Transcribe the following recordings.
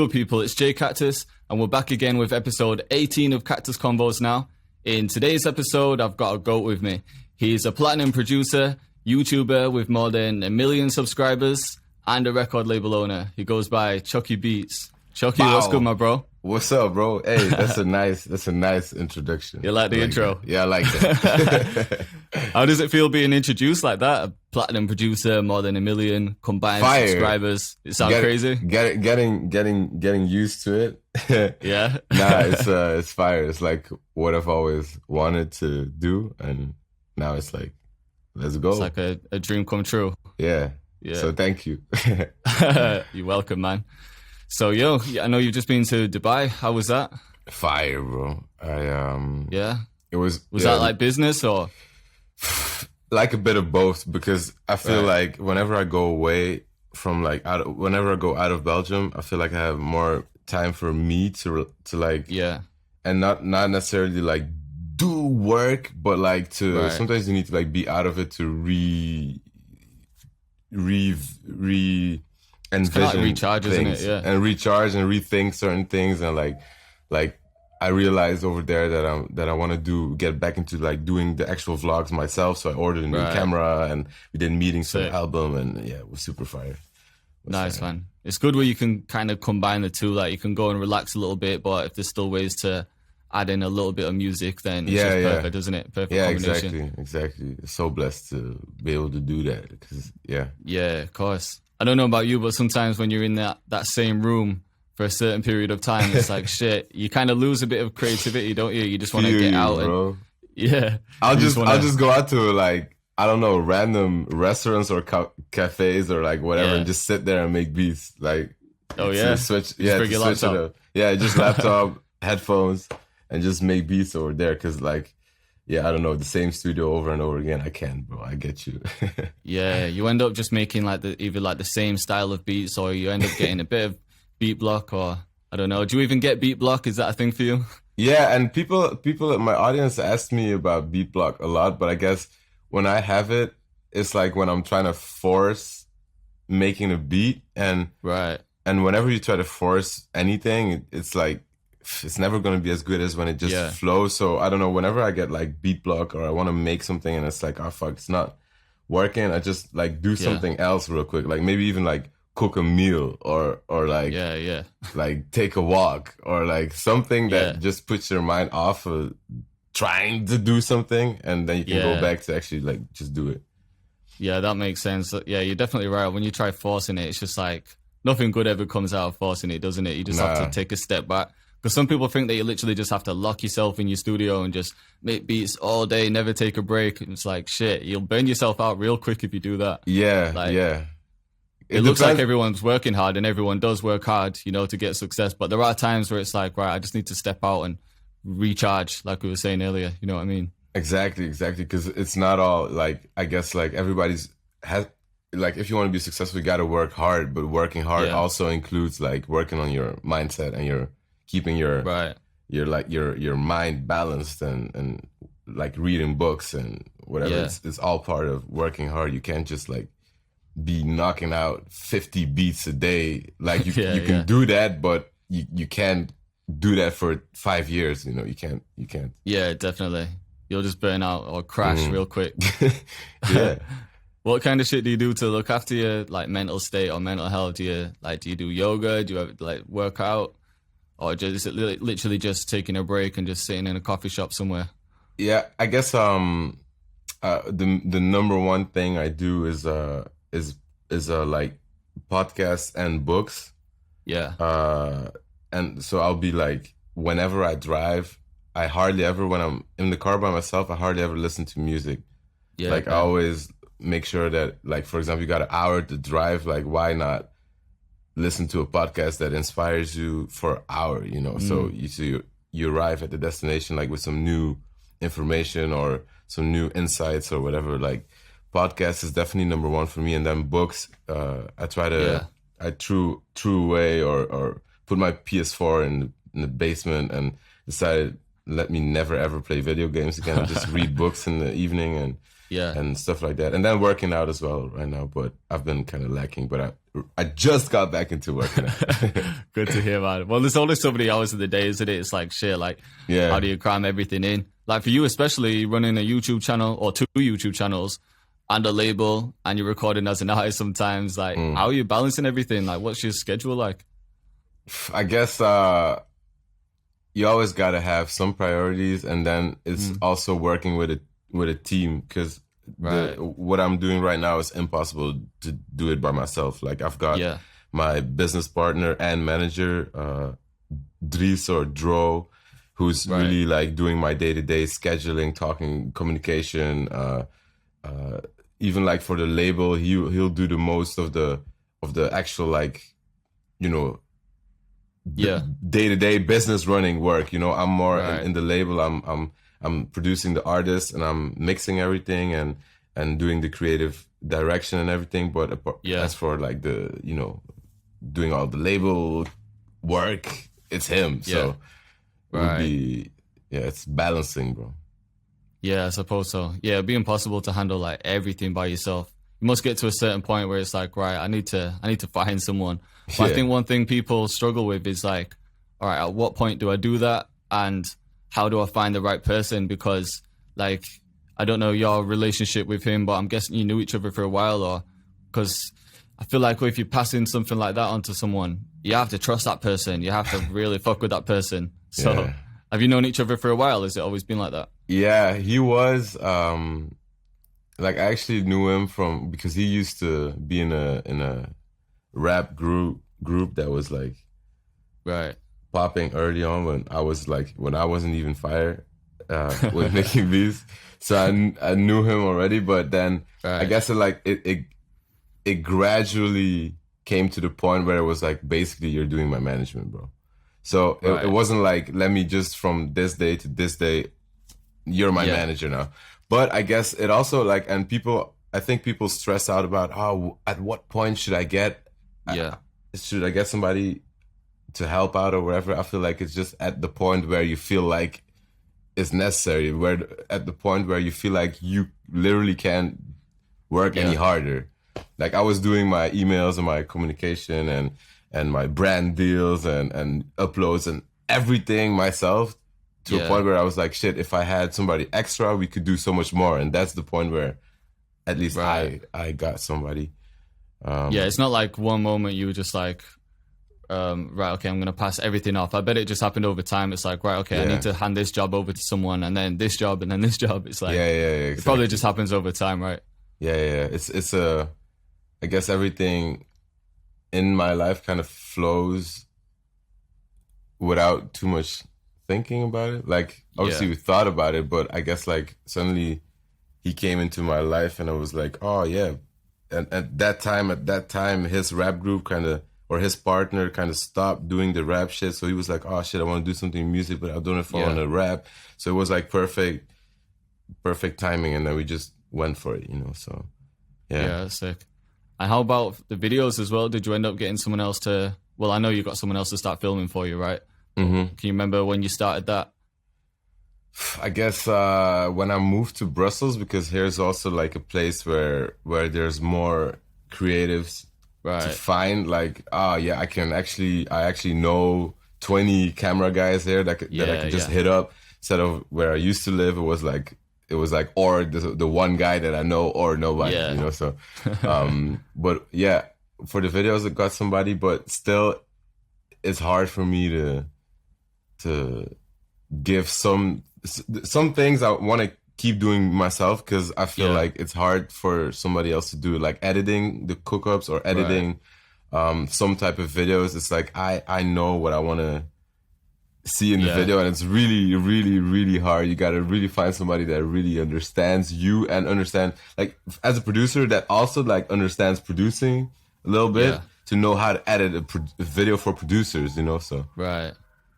good, people? It's Cactus, and we're back again with episode 18 of Cactus Convos now. In today's episode, I've got a goat with me. He's a platinum producer, YouTuber with more than 1 million subscribers, and a record label owner. He goes by Chuki Beatz. Chuki, wow. What's good, my bro? What's up, bro? Hey, that's a nice introduction. You like the intro? That. Yeah, I like that. How does it feel being introduced like that? A platinum producer, more than 1 million combined subscribers. It sounds crazy. Getting used to it. Yeah. Nah, it's fire. It's like what I've always wanted to do, and now it's like, let's go. It's like a dream come true. Yeah. So thank you. You're welcome, man. So, I know you've just been to Dubai. How was that? Fire, bro. Yeah? It was... Was that like business or...? Like a bit of both, because I feel like whenever I go away from whenever I go out of Belgium, I feel like I have more time for me to like... Yeah. And not necessarily like do work, but like to... Sometimes you need to like be out of it to envision like recharge, things, isn't it? Yeah. And recharge and rethink certain things, and like I realized over there that I want to get back into like doing the actual vlogs myself. So I ordered a new camera, and we did meetings for the album, and yeah, it was super fire. Nice, man. It's good where you can kind of combine the two. Like you can go and relax a little bit, but if there's still ways to add in a little bit of music, then it's just perfect, isn't it? Perfect combination. Exactly. So blessed to be able to do that, because yeah, of course. I don't know about you, but sometimes when you're in that same room for a certain period of time, it's like shit. You kind of lose a bit of creativity, don't you? You just want to get out, bro. And I'll just go out to like, I don't know, random restaurants or cafes or like whatever, and just sit there and make beats. Like, switch your laptop. Just laptop, headphones, and just make beats over there, because like. Yeah, I don't know, the same studio over and over again. I can't, bro. I get you. Yeah, you end up just making like either the same style of beats, or you end up getting a bit of Beatblock, or I don't know. Do you even get Beatblock? Is that a thing for you? Yeah, and people in my audience ask me about Beatblock a lot, but I guess when I have it, it's like when I'm trying to force making a beat, and whenever you try to force anything, it's like it's never going to be as good as when it just flows. So I don't know, whenever I get like Beatblock or I want to make something and it's like, oh fuck, it's not working, I just like do something else real quick, like maybe even like cook a meal or like like take a walk, or like something that just puts your mind off of trying to do something, and then you can go back to actually like just do it. Yeah, that makes sense. Yeah, you're definitely right. When you try forcing it, it's just like nothing good ever comes out of forcing it, doesn't it? You just have to take a step back. Because some people think that you literally just have to lock yourself in your studio and just make beats all day, never take a break. And it's like, shit, you'll burn yourself out real quick if you do that. Yeah. It looks like everyone's working hard, and everyone does work hard, to get success. But there are times where it's like, right, I just need to step out and recharge, like we were saying earlier. You know what I mean? Exactly. Because it's not all like, I guess like like if you want to be successful, you got to work hard. But working hard also includes like working on your mindset and keeping your mind balanced, and like reading books and whatever. It's all part of working hard. You can't just like be knocking out 50 beats a day. Like you can do that, but you can't do that for 5 years. You can't. Yeah, definitely. You'll just burn out or crash real quick. Yeah. What kind of shit do you do to look after your like mental state or mental health? Do you do yoga? Do you have like work out? Or is it literally just taking a break and just sitting in a coffee shop somewhere? Yeah, I guess the number one thing I do is like podcasts and books. Yeah. And so I'll be like, whenever I drive, I hardly ever, when I'm in the car by myself, I hardly ever listen to music. Yeah. Like I always make sure that, like, for example, you got an hour to drive, like why not listen to a podcast that inspires you for an hour, So you arrive at the destination like with some new information or some new insights or whatever. Like podcast is definitely number one for me, and then books. I try to I threw away or put my PS4 in the basement and decided let me never ever play video games again. I just read books in the evening and stuff like that. And then working out as well right now, but I've been kind of lacking. But I just got back into work now. Good to hear, man. Well, there's only so many hours in the day, isn't it? It's like, shit, like, how do you cram everything in? Like, for you especially, running a YouTube channel or 2 YouTube channals and a label, and you're recording as an artist sometimes, like, how are you balancing everything? Like, what's your schedule like? I guess you always got to have some priorities, and then it's also working with a team, because what I'm doing right now is impossible to do it by myself. Like, I've got my business partner and manager, Dries or Dro, who's really like doing my day-to-day scheduling, talking, communication. Even like for the label, he'll do the most of the actual, like, you know, day-to-day business running work. You know, I'm more in the label. I'm producing the artist, and I'm mixing everything and doing the creative direction and everything. But as for like the, you know, doing all the label work, it's him. So it would be, it's balancing, bro. Yeah, I suppose so. Yeah, it'd be impossible to handle like everything by yourself. You must get to a certain point where it's like, right, I need to find someone. But I think one thing people struggle with is like, all right, at what point do I do that? And how do I find the right person? Because like, I don't know your relationship with him, but I'm guessing you knew each other for a while, or because I feel like if you're passing something like that onto someone, you have to trust that person. You have to really fuck with that person. So have you known each other for a while? Has it always been like that? Yeah, he was, like, I actually knew him because he used to be in a rap group that was like popping early on when I wasn't even fired with making beats. So I knew him already, but then I guess it gradually came to the point where it was like, basically, you're doing my management, bro. So it wasn't like, let me just from this day to this day, you're my manager now. But I guess it also like, and I think people stress out about, at what point should I get somebody to help out or whatever. I feel like it's just at the point where you feel like it's necessary, at the point where you feel like you literally can't work any harder. Like, I was doing my emails and my communication and my brand deals and uploads and everything myself, to a point where I was like, shit, if I had somebody extra, we could do so much more. And that's the point where at least I got somebody. It's not like one moment you were just like, right, okay, I'm going to pass everything off. I bet it just happened over time. It's like, right, okay, I need to hand this job over to someone, and then this job, and then this job. It's like, exactly. It probably just happens over time, right? Yeah. It's I guess everything in my life kind of flows without too much thinking about it. Like, obviously we thought about it, but I guess like suddenly he came into my life, and I was like, oh yeah. And at that time, his rap group or his partner kind of stopped doing the rap shit. So he was like, oh shit, I want to do something in music, but I don't know if I want to rap. So it was like perfect timing. And then we just went for it, you know? So yeah, that's sick. And how about the videos as well? Did you end up getting someone else to, well, I know you got someone else to start filming for you, right? Mm-hmm. Can you remember when you started that? I guess when I moved to Brussels, because here's also like a place where there's more creatives to find. Like, I actually know 20 camera guys here that I could just hit up. Instead of where I used to live, it was like or the one guy that I know or nobody, you know. So, but yeah, for the videos I got somebody, but still, it's hard for me to give some things I want to keep doing myself, because I feel like it's hard for somebody else to do, like editing the cook-ups or editing some type of videos. It's like I know what I want to see in the video, and it's really, really, really hard. You got to really find somebody that really understands you and understand, like, as a producer, that also like understands producing a little bit to know how to edit a video for producers, you know. So I'm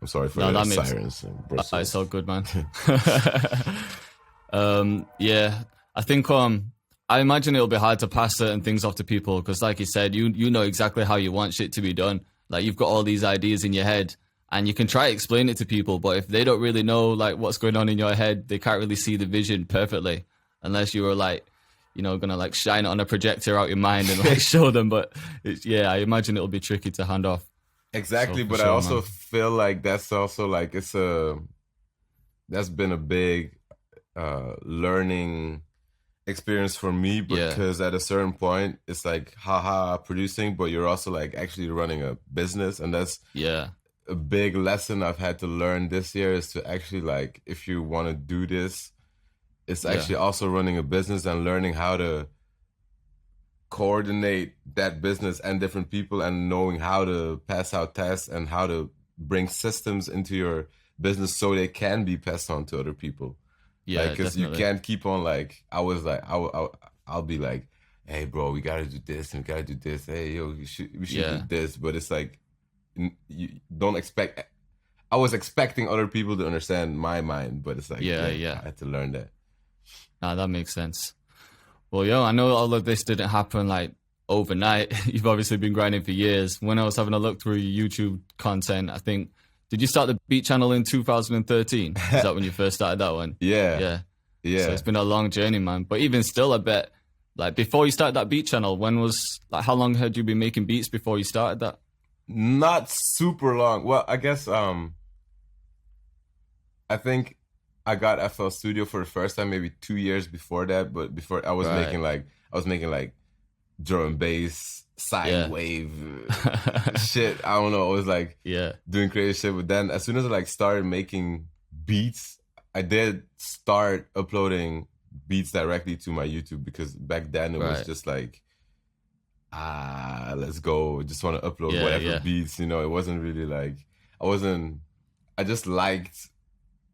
sorry for the sirens. It's so good, man. I think I imagine it'll be hard to pass certain things off to people, because like you said, you know exactly how you want shit to be done. Like, you've got all these ideas in your head, and you can try to explain it to people, but if they don't really know like what's going on in your head, they can't really see the vision perfectly, unless you were like, gonna like shine it on a projector out your mind and like show them. But I imagine it'll be tricky to hand off. Exactly, so, but I also feel like that's also like that's been a big learning experience for me, because at a certain point it's like haha producing, but you're also like actually running a business, and that's a big lesson I've had to learn this year, is to actually like, if you want to do this, it's actually also running a business and learning how to coordinate that business and different people, and knowing how to pass out tasks and how to bring systems into your business so they can be passed on to other people. Yeah, because you can't keep on like, I'll be like, hey bro, we gotta do this and we gotta do this. Hey yo, we should do this. But it's like, you don't expect. I was expecting other people to understand my mind, but it's like, I had to learn that. Nah, that makes sense. Well, I know all of this didn't happen like overnight. You've obviously been grinding for years. When I was having a look through your YouTube content, I think, did you start the Beat channel in 2013? Is that when you first started that one? Yeah. So it's been a long journey, man. But even still, I bet, like before you started that Beat channel, how long had you been making beats before you started that? Not super long. Well, I guess I think I got FL Studio for the first time maybe 2 years before that. But before I was making like drum and bass, sine wave shit. I don't know. I was like doing creative shit. But then as soon as I like started making beats, I did start uploading beats directly to my YouTube, because back then it was just like, let's go. Just want to upload whatever beats, It wasn't really like, I just liked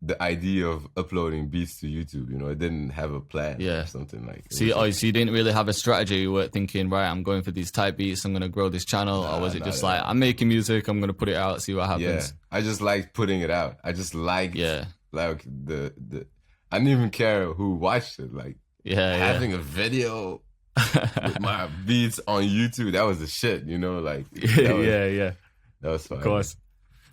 the idea of uploading beats to YouTube. It didn't have a plan or something like. So you didn't really have a strategy. You weren't thinking, right, I'm going for these type beats, I'm going to grow this channel, or was it just like, I'm making music, I'm going to put it out, see what happens? Yeah, I just liked putting it out. I just liked like the I didn't even care who watched it. Like having a video with my beats on YouTube, that was the shit, like that was fun. Of course.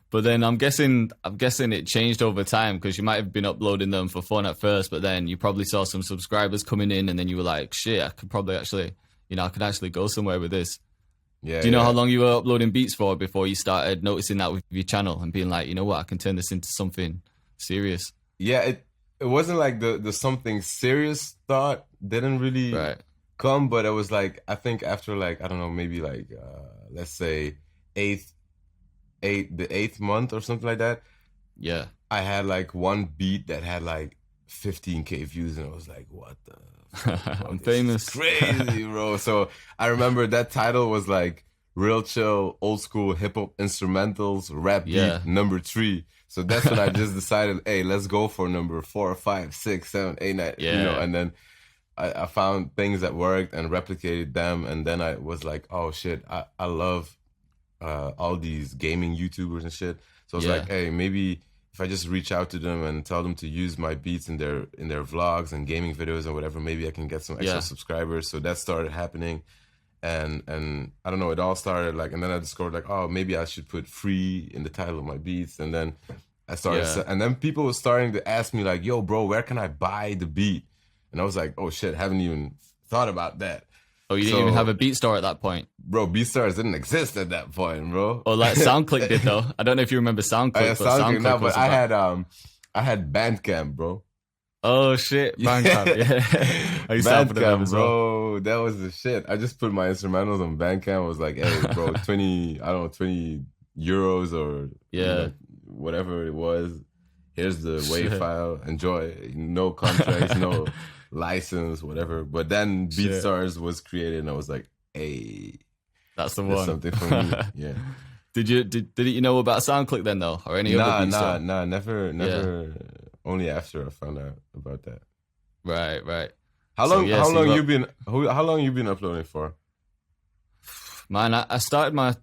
But then I'm guessing it changed over time, because you might have been uploading them for fun at first, but then you probably saw some subscribers coming in, and then you were like, shit, I could probably actually, I could actually go somewhere with this. Yeah. Do you know how long you were uploading beats for before you started noticing that with your channel and being like, you know what, I can turn this into something serious? Yeah, it wasn't like the something serious thought didn't really come, but it was like, I think after like, I don't know, maybe like let's say the eighth month or something like that. Yeah, I had like one beat that had like 15K views, and I was like, what the I'm famous. Crazy, bro. So I remember that title was like Real Chill Old School Hip Hop Instrumentals Rap Beat number 3. So that's when I just decided, hey, let's go for number 4, 5, 6, 7, 8, 9. And then I found things that worked and replicated them, and then I was like, oh shit, I love all these gaming YouTubers and shit. So I was like, hey, maybe if I just reach out to them and tell them to use my beats in their vlogs and gaming videos or whatever, maybe I can get some extra subscribers. So that started happening, and I don't know, it all started like, and then I discovered like, oh, maybe I should put free in the title of my beats, and then I started, and then people were starting to ask me like, yo, bro, where can I buy the beat? And I was like, oh shit, haven't even thought about that. Oh, you didn't even have a BeatStar at that point? Bro, BeatStars didn't exist at that point, bro. Oh, like SoundClick did though. I don't know if you remember SoundClick. But I had Bandcamp, bro. Oh shit, Bandcamp, yeah. I used to have them as well. Bro, that was the shit. I just put my instrumentals on Bandcamp. I was like, hey, bro, 20 euros or whatever it was. Here's the WAV file. Enjoy. No contracts, no license, whatever. But then BeatStars was created, and I was like, hey, that's the one. Something for me. Yeah. Did you know about SoundClick then though, or any other BeatStar? Nah, never. Yeah. Only after I found out about that. Right. How long you been uploading for? Man, I started my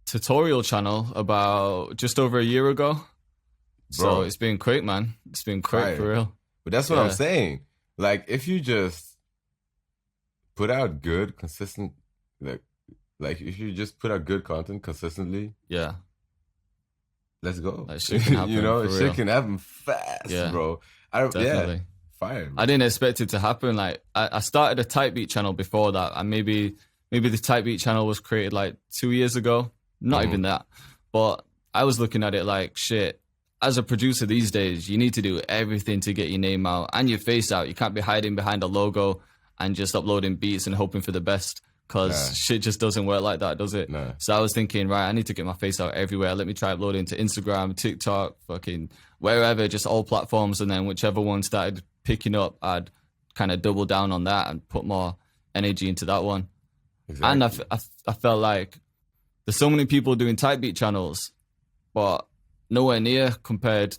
tutorial channel about just over a year ago. Bro. So it's been quick, man. It's been quick for real. But that's what I'm saying. Like, if you just put out good, consistent, like if you just put out good content consistently, let's go. That shit can happen, shit can happen fast, bro. Definitely. fire. I didn't expect it to happen. Like I started a type beat channel before that, and maybe the type beat channel was created like 2 years ago. Not even that. But I was looking at it like, shit, as a producer these days, you need to do everything to get your name out and your face out. You can't be hiding behind a logo and just uploading beats and hoping for the best, because shit just doesn't work like that, does it? Nah. So I was thinking, right, I need to get my face out everywhere. Let me try uploading to Instagram, TikTok, fucking wherever, just all platforms. And then whichever one started picking up, I'd kind of double down on that and put more energy into that one. Exactly. And I felt like there's so many people doing type beat channels, but nowhere near compared.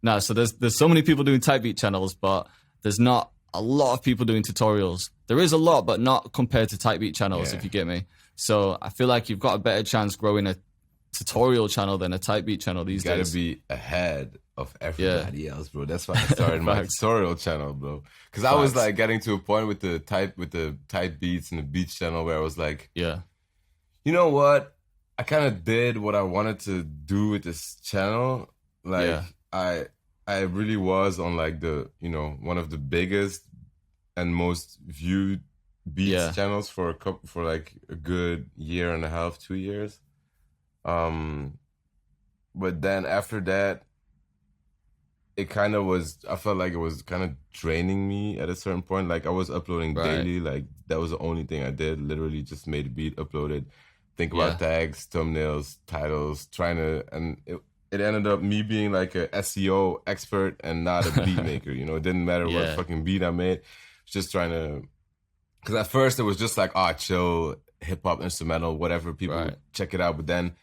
No, so there's so many people doing type beat channels, but there's not a lot of people doing tutorials. There is a lot, but not compared to type beat channels, if you get me. So I feel like you've got a better chance growing a tutorial channel than a type beat channel these days. You gotta be ahead of everybody else, bro. That's why I started my tutorial channel, bro. Because I was like getting to a point with the type beats and the beats channel where I was like, you know what? I kind of did what I wanted to do with this channel. Like I really was on like the, one of the biggest and most viewed beats channels for like a good year and a half, 2 years. But then after that, it kind of was, I felt like it was kind of draining me at a certain point. Like I was uploading daily. Like that was the only thing I did. Literally just made a beat, uploaded, think about tags, thumbnails, titles, and it ended up me being like a SEO expert and not a beat maker. It didn't matter what fucking beat I made. Just trying to, because at first it was just like, chill, hip hop instrumental, whatever, people would check it out. But then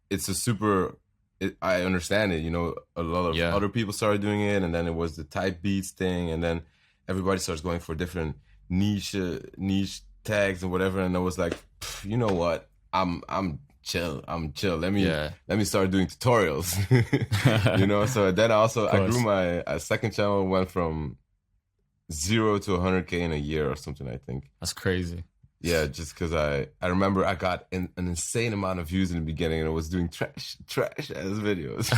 it's I understand it, a lot of other people started doing it, and then it was the type beats thing, and then everybody starts going for different niche tags and whatever, and I was like, you know what, I'm chill. Let me start doing tutorials, So then I grew my second channel, went from 0 to 100K in a year or something, I think. That's crazy. Yeah, just because I remember I got an insane amount of views in the beginning, and I was doing trash ass videos.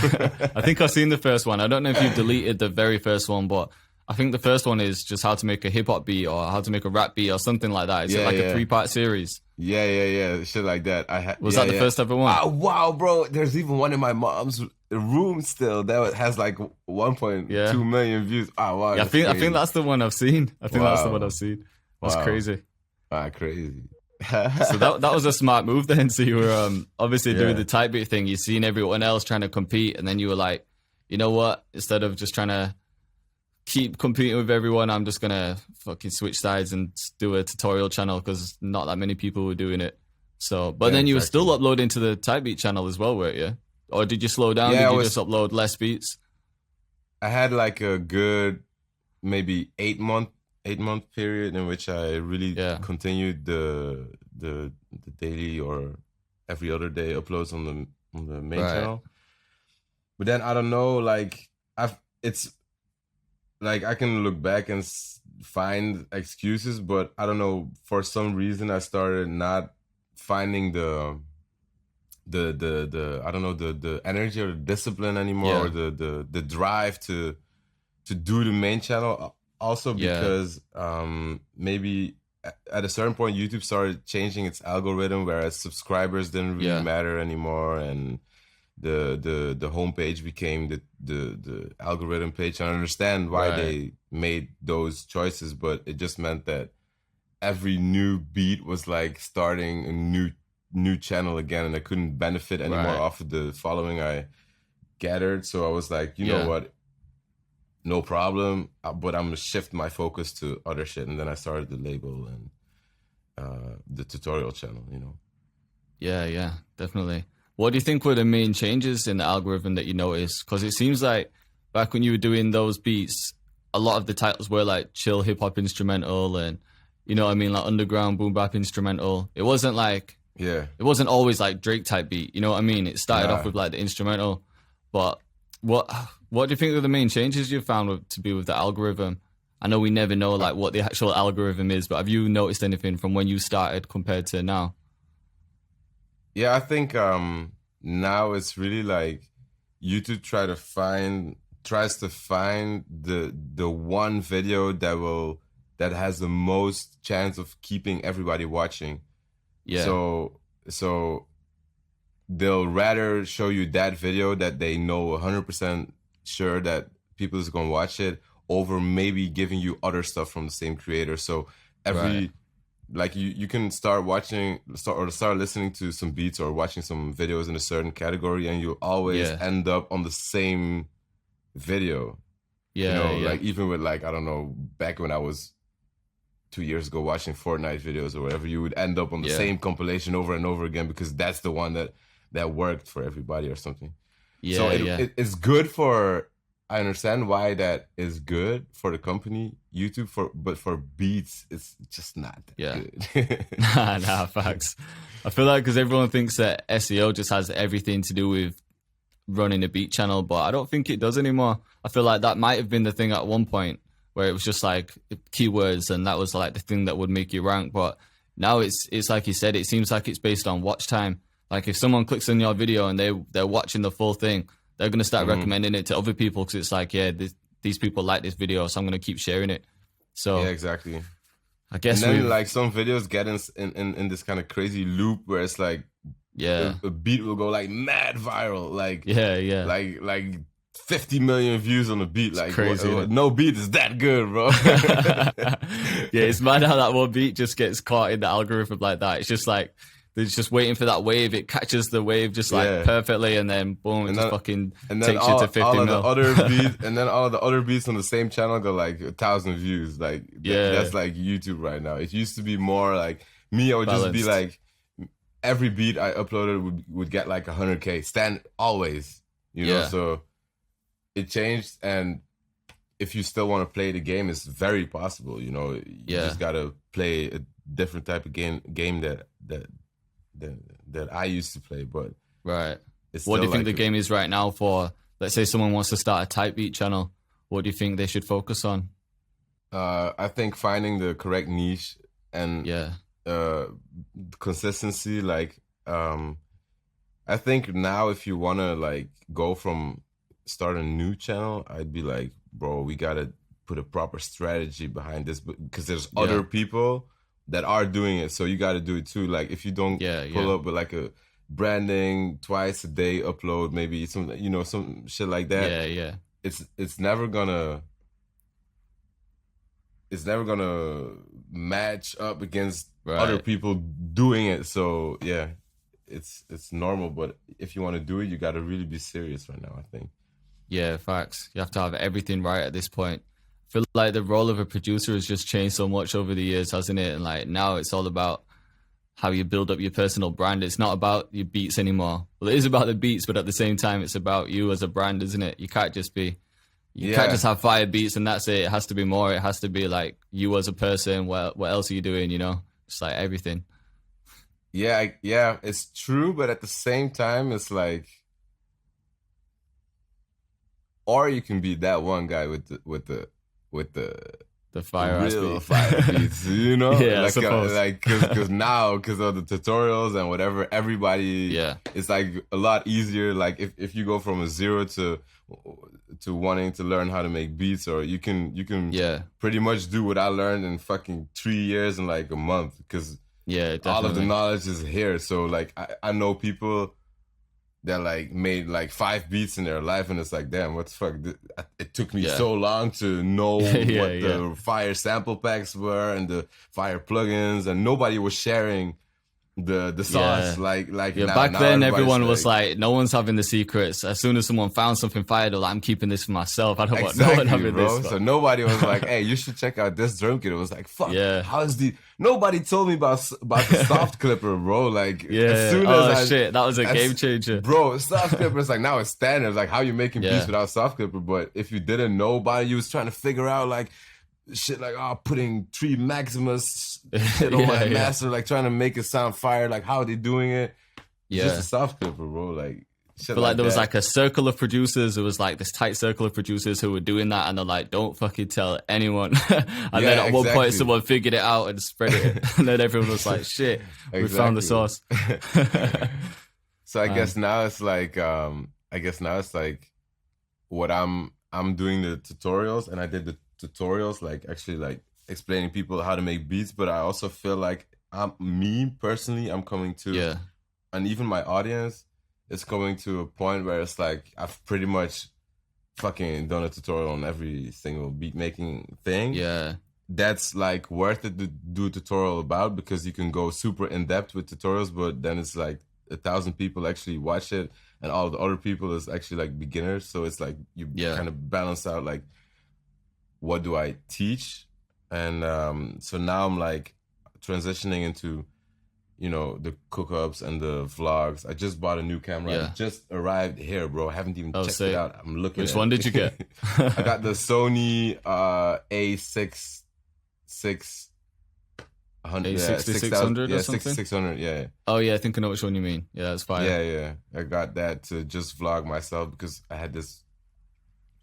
I think I've seen the first one. I don't know if you deleted the very first one, but I think the first one is just how to make a hip hop beat or how to make a rap beat or something like that. It's like a 3-part series. Yeah, shit like that. Was that the first ever one? Wow, bro! There's even one in my mom's room still that has like 1.2 million views. Oh wow! Yeah, I think that's the one I've seen. That's the one I've seen. That's crazy. Crazy. So that was a smart move then. So you were obviously doing the type beat thing. You've seen everyone else trying to compete, and then you were like, you know what? Instead of just trying to keep competing with everyone, I'm just gonna fucking switch sides and do a tutorial channel because not that many people were doing it. So, but then you were still uploading to the type beat channel as well, weren't you? Or did you slow down? Did you just upload less beats? I had like a good maybe 8-month period in which I really continued the daily or every other day uploads on the main channel. But then I don't know, like it's like I can look back and find excuses, but I don't know, for some reason I started not finding the I don't know, the energy or the discipline anymore, or the drive to do the main channel. Also because maybe at a certain point YouTube started changing its algorithm, whereas subscribers didn't really matter anymore, and the homepage became the algorithm page. And I understand why they made those choices, but it just meant that every new beat was like starting a new channel again, and I couldn't benefit anymore off of the following I gathered. So I was like, you know what? No problem, but I'm gonna shift my focus to other shit. And then I started the label and the tutorial channel, Yeah, definitely. What do you think were the main changes in the algorithm that you noticed? Because it seems like back when you were doing those beats, a lot of the titles were like chill hip hop instrumental and, like underground boom bap instrumental. It wasn't like, it wasn't always like Drake type beat. You know what I mean? It started off with like the instrumental, but what do you think are the main changes you found to be with the algorithm? I know we never know like what the actual algorithm is, but have you noticed anything from when you started compared to now? Yeah, I think now it's really like YouTube try to find tries to find the one video that has the most chance of keeping everybody watching. Yeah. So they'll rather show you that video that they know 100% sure that people is gonna watch it, over maybe giving you other stuff from the same creator. So like you can start listening to some beats or watching some videos in a certain category, and you'll always end up on the same video. Like even with like, I don't know, back when I was 2 years ago watching Fortnite videos or whatever, you would end up on the same compilation over and over again because that's the one that worked for everybody or something. It's good for, I understand why that is good for the company YouTube, but for Beatz it's just not that good. nah, facts. I feel like because everyone thinks that SEO just has everything to do with running a beat channel, but I don't think it does anymore. I feel like that might have been the thing at one point where it was just like keywords and that was like the thing that would make you rank, but now it's like you said, it seems like it's based on watch time. Like if someone clicks on your video and they're watching the full thing, they're going to start recommending it to other people because it's like, these people like this video, so I'm going to keep sharing it. So yeah, exactly. I guess and then like some videos get in this kind of crazy loop where it's like a beat will go like mad viral, like like 50 million views on a beat. It's like crazy. No beat is that good, bro. It's mad how that one beat just gets caught in the algorithm like that. It's just like they're just waiting for that wave. It catches the wave just like perfectly, and then boom, it just fucking takes you to 50 all mil. The other beats, and then all of the other beats on the same channel go like 1,000 views. Like that's like YouTube right now. It used to be more like me. I would just be like, every beat I uploaded would get like 100K stand always. You know, so it changed, and if you still want to play the game, it's very possible. You know, you just gotta play a different type of game that I used to play. But what do you think the game is right now for, let's say someone wants to start a type beat channel? What do you think they should focus on? I think finding the correct niche and consistency. Like I think now if you want to like go from start a new channel, I'd be like, bro, we gotta put a proper strategy behind this, because there's other people that are doing it, so you got to do it too. Like if you don't pull up with like a branding twice a day upload, maybe some, you know, some shit like that. It's never gonna match up against other people doing it. So it's normal, but if you want to do it, you got to really be serious right now, I think. Yeah, facts. You have to have everything right at this point. I feel like the role of a producer has just changed so much over the years, hasn't it? And like now it's all about how you build up your personal brand. It's not about your beats anymore. Well, it is about the beats, but at the same time, it's about you as a brand, isn't it? You can't just have fire beats and that's it. It has to be more. It has to be like you as a person. What else are you doing? You know, it's like everything. Yeah, it's true. But at the same time, it's like, or you can be that one guy with the fire beats, you know? Because of the tutorials and whatever, everybody, it's like a lot easier. Like if you go from a zero to wanting to learn how to make beats, or you can pretty much do what I learned in fucking 3 years in like a month, because all of the knowledge is here. So like I know people that like made like 5 beats in their life, and it's like, damn, what the fuck? It took me so long to know what the fire sample packs were and the fire plugins, and nobody was sharing the sauce like now. Back then everyone was like, no one's having the secrets. As soon as someone found something fire, they're like, I'm keeping this for myself. I don't want no one having this. So nobody was like, hey, you should check out this drum kit. It was like, fuck, nobody told me about the soft clipper, bro. Like as soon as that was a game changer, bro. Soft clipper is like, now it's standard. It's like, how you making beats without soft clipper? But if you didn't know about it, you was trying to figure out like shit, like putting 3 Maximus shit on my master, like trying to make it sound fire. Like, how are they doing it? Just a soft clipper, bro. Like, shit. I feel like there was like a circle of producers. It was like this tight circle of producers who were doing that, and they're like, don't fucking tell anyone. And then at one point, someone figured it out and spread it, and then everyone was like, shit, we found the source. So I guess now it's like, what I'm I'm doing the tutorials, and I did the tutorials like actually like explaining people how to make beats. But I also feel like me personally, I'm coming to, and even my audience is coming to a point where it's like I've pretty much fucking done a tutorial on every single beat making thing. Yeah. That's like worth it to do a tutorial about, because you can go super in depth with tutorials, but then it's like 1,000 people actually watch it, and all the other people is actually like beginners. So it's like you kind of balance out like, what do I teach? And so now I'm like transitioning into, you know, the cook-ups and the vlogs. I just bought a new camera. Yeah. I just arrived here, bro. I haven't even checked it out. I'm looking. Which one did you get? I got the Sony A6 600, 6600 or something? 6600, yeah. Oh yeah, I think I know which one you mean. Yeah, that's fine. Yeah. I got that to just vlog myself, because I had this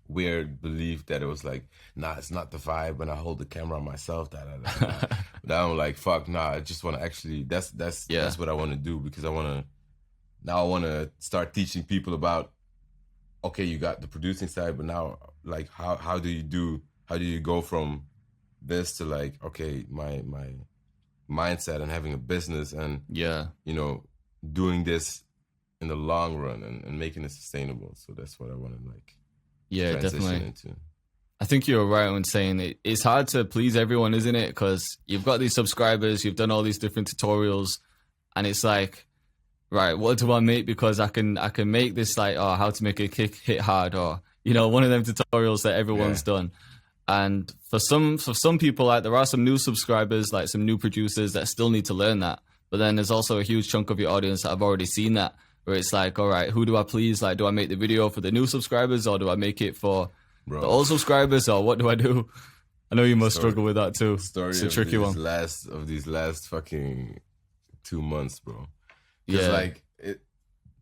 weird belief that it was like, nah, it's not the vibe when I hold the camera on myself. Now I'm like, fuck, nah, I just want to actually, that's what I want to do, because I want to start teaching people about, okay, you got the producing side, but now like how do you go from this to like, okay, my mindset and having a business, and you know, doing this in the long run and making it sustainable. So that's what I want to like transition into. I think you're right when saying it's hard to please everyone, isn't it? Because you've got these subscribers, you've done all these different tutorials, and it's like, right, what do I make? Because I can make this like, oh, how to make a kick hit hard, or, you know, one of them tutorials that everyone's done. And for some people, like, there are some new subscribers, like some new producers that still need to learn that. But then there's also a huge chunk of your audience that have already seen that, where it's like, all right, who do I please? Like, do I make the video for the new subscribers, or do I make it for the old subscribers, or what do I do? I know you must struggle with that too. It's a tricky one. These last fucking 2 months, bro. Because like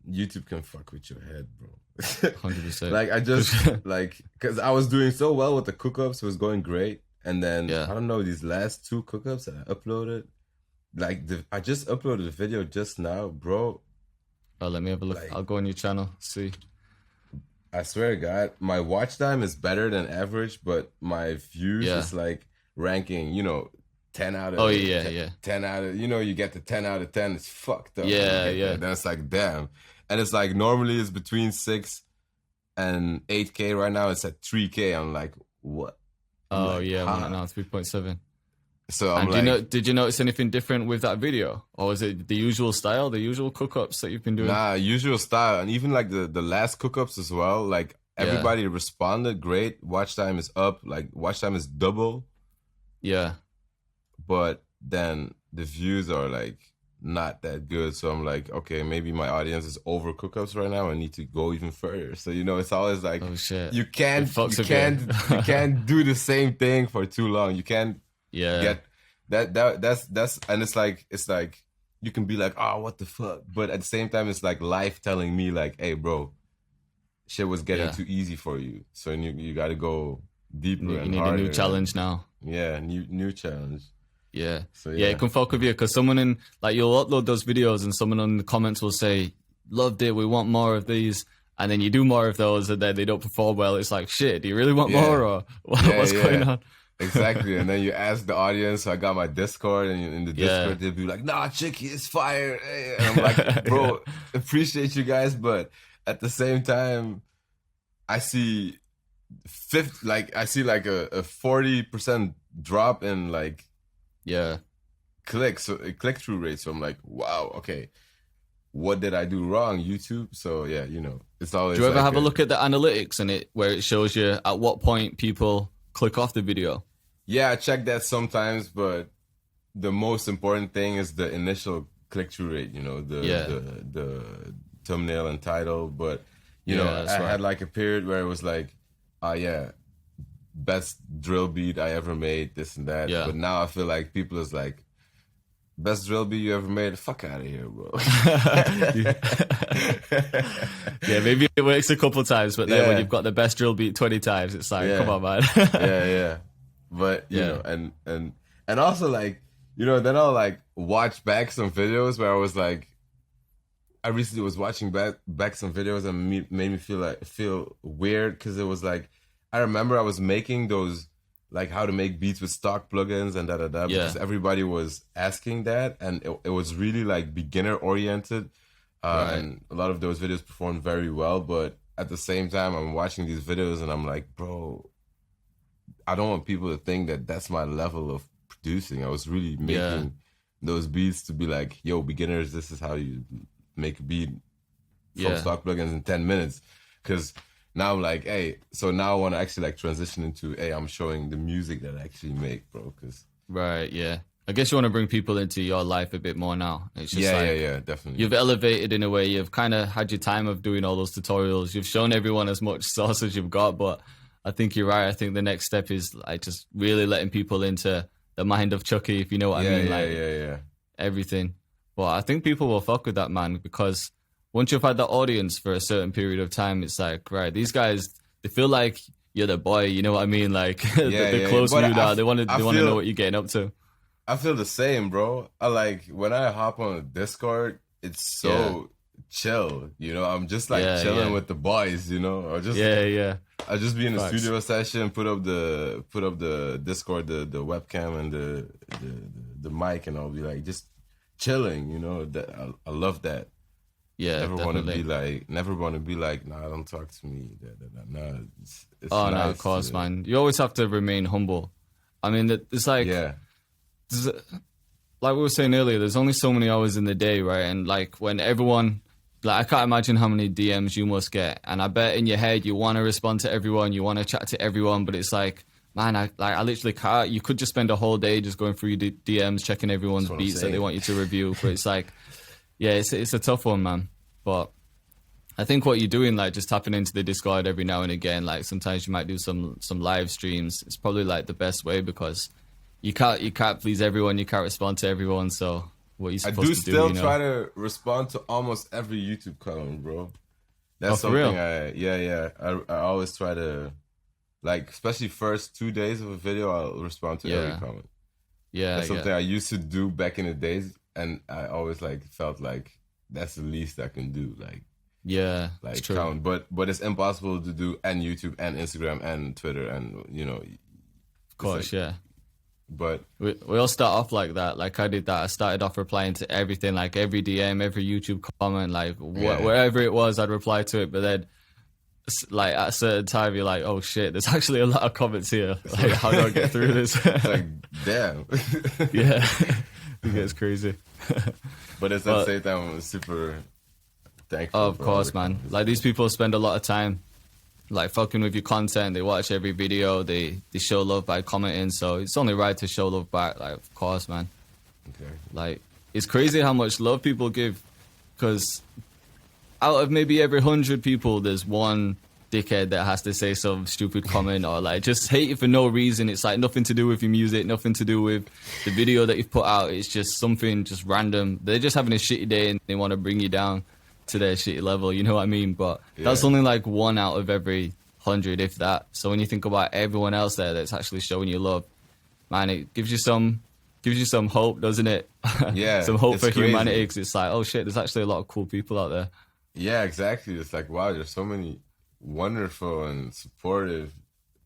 YouTube can fuck with your head, bro. 100%. Like I just like, because I was doing so well with the cook-ups, it was going great, and then I don't know, these last 2 cook-ups that I uploaded, like I just uploaded a video just now, bro. Oh, let me have a look. Like, I'll go on your channel, see. I swear to God, my watch time is better than average, but my views is like ranking, you know, 10 out of 10 out of, you know, you get the 10 out of 10, it's fucked up. Then it's like, damn. And it's like, normally it's between 6 and 8K. Right now it's at 3K. I'm like, what? Oh, like, now 3.7. So I'm like, did you notice anything different with that video? Or is it the usual style, the usual cook-ups that you've been doing? Nah, usual style. And even like the last cook-ups as well, like everybody responded great. Watch time is up. Like watch time is double. Yeah. But then the views are like not that good. So I'm like, okay, maybe my audience is over cook-ups right now. I need to go even further. So, you know, it's always like, oh, shit. you can't do the same thing for too long. You can't get that's and it's like you can be like, oh, what the fuck, but at the same time it's like life telling me like, hey bro, shit was getting too easy for you, so you got to go deeper. You need harder. A new challenge now. New challenge. So it can fuck with you, because someone in, like, you'll upload those videos and someone in the comments will say, loved it, we want more of these, and then you do more of those and then they don't perform well. It's like, shit, do you really want more, or what's going on? Exactly. And then you ask the audience. So I got my Discord, and in the Discord they'll be like, nah, Chuki is fire. And I'm like, bro, appreciate you guys, but at the same time I see like a 40% drop in like click-through rate. So I'm like, wow, okay, what did I do wrong, YouTube? So yeah, you know, it's always. Do you ever have a look at the analytics in it, where it shows you at what point people click off the video? Yeah, I check that sometimes, but the most important thing is the initial click-through rate, you know, the thumbnail and title. But you know, I had like a period where it was like, best drill beat I ever made, this and that. But now I feel like people is like, best drill beat you ever made? Fuck out of here, bro. Maybe it works a couple times, but then when you've got the best drill beat 20 times, it's like, come on, man. But you know, and also like, you know, then I'll like watch back some videos where I was like, I recently was watching back some videos and made me feel weird, because it was like I remember I was making those, like how to make beats with stock plugins and because everybody was asking that, and it was really like beginner oriented. And a lot of those videos performed very well, but at the same time, I'm watching these videos and I'm like, bro, I don't want people to think that that's my level of producing. I was really making those beats to be like, yo, beginners, this is how you make a beat from stock plugins in 10 minutes. Because now I'm like, hey, so now I want to actually like transition into, hey, I'm showing the music that I actually make, bro. Right, yeah. I guess you want to bring people into your life a bit more now. It's just yeah, definitely. You've elevated in a way. You've kind of had your time of doing all those tutorials. You've shown everyone as much sauce as you've got, but I think you're right. I think the next step is like just really letting people into the mind of Chuki, if you know what I mean. Yeah. Everything. But I think people will fuck with that, man, because once you've had that audience for a certain period of time, it's like, right, these guys, they feel like you're the boy, you know what I mean? Like, the closer you are, they want to know what you're getting up to. I feel the same, bro. I like when I hop on Discord, it's so chill, you know. I'm just like chilling with the boys, you know. Or just I just be in the studio session, put up the Discord, the webcam and the mic, and I'll be like just chilling, you know. That I love that. Yeah, never want to be like, nah, don't talk to me. Nah, it's nice, no, of course, man. You always have to remain humble. I mean, it's like like we were saying earlier, there's only so many hours in the day, right? And like when everyone, like I can't imagine how many DMs you must get. And I bet in your head you want to respond to everyone, you want to chat to everyone, but it's like, man, I literally can't. You could just spend a whole day just going through your DMs, checking everyone's beats that they want you to review. But it's like, yeah, it's a tough one, man. But I think what you're doing, like just tapping into the Discord every now and again, like sometimes you might do some live streams. It's probably like the best way because you can't please everyone, you can't respond to everyone. So what you supposed to do? I do still try to respond to almost every YouTube comment, bro. That's something real? I always try to, like, especially first 2 days of a video, I'll respond to every comment. Yeah, that's something I used to do back in the days, and I always like felt like that's the least I can do. Like, it's true. Count, but it's impossible to do and YouTube and Instagram and Twitter and of course, like, but we all start off like that. Like I did that. I started off replying to everything, like every DM, every YouTube comment, like wherever it was, I'd reply to it. But then, like at a certain time, you're like, oh shit, there's actually a lot of comments here. Like, how do I get through this? It's like, damn. Yeah, it gets crazy. But at the same time, I'm super thankful. Of course, man. Like these people spend a lot of time like fucking with your content. They watch every video. They show love by commenting. So it's only right to show love back. Like, of course, man. Okay. Like, it's crazy how much love people give, because out of maybe every 100 people, there's one dickhead that has to say some stupid comment or like just hate you for no reason. It's like nothing to do with your music, nothing to do with the video that you've put out. It's just something just random. They're just having a shitty day and they want to bring you down to their shitty level, you know what I mean? But that's only like one out of every 100, if that. So when you think about everyone else there that's actually showing you love, man, it gives you some hope, doesn't it? Yeah. Some hope for crazy. humanity, because it's like, oh shit, there's actually a lot of cool people out there. Yeah, exactly. It's like, wow, there's so many wonderful and supportive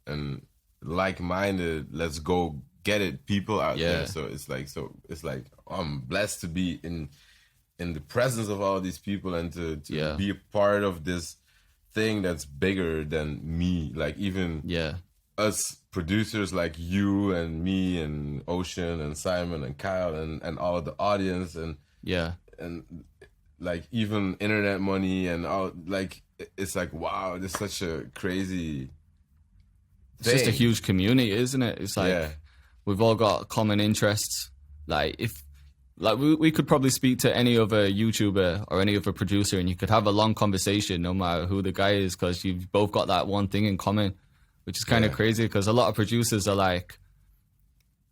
and like-minded, let's go get it people out there. So it's like I'm blessed to be in the presence of all these people and to be a part of this thing that's bigger than me. Like even us producers like you and me and Ocean and Simon and Kyle and all of the audience and like even internet money and all, like it's like, wow, this is such a crazy thing. It's just a huge community, isn't it? It's like we've all got common interests. Like if like we could probably speak to any other YouTuber or any other producer and you could have a long conversation no matter who the guy is, because you've both got that one thing in common, which is kind of crazy, because a lot of producers are like,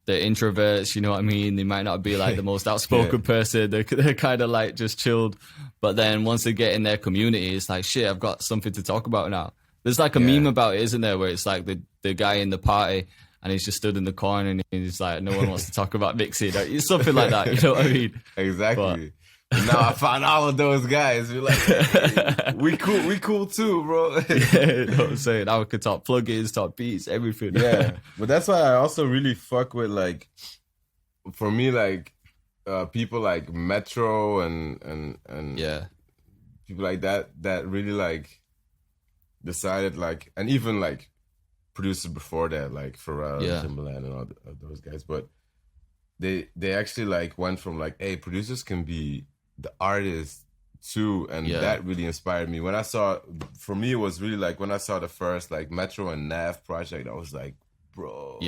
they're introverts, you know what I mean? They might not be like the most outspoken person. They're kind of like just chilled. But then once they get in their community, it's like, shit, I've got something to talk about now. There's like a meme about it, isn't there? Where it's like the guy in the party and he's just stood in the corner and he's like, no one wants to talk about mixing. It's something like that, you know what I mean? Exactly. And now I found all of those guys. We're like, hey, we cool too, bro. Yeah, you know what I'm saying? Now we could talk plugins, talk beats, everything. Yeah, but that's why I also really fuck with, like, for me, like, people like Metro and yeah, people like that really like decided, like, and even like producers before that, like Pharrell, Timbaland, and all those guys, but they actually like went from like, hey, producers can be the artists too, and that really inspired me. When I saw, for me, it was really like when I saw the first like Metro and Nav project, I was like, bro,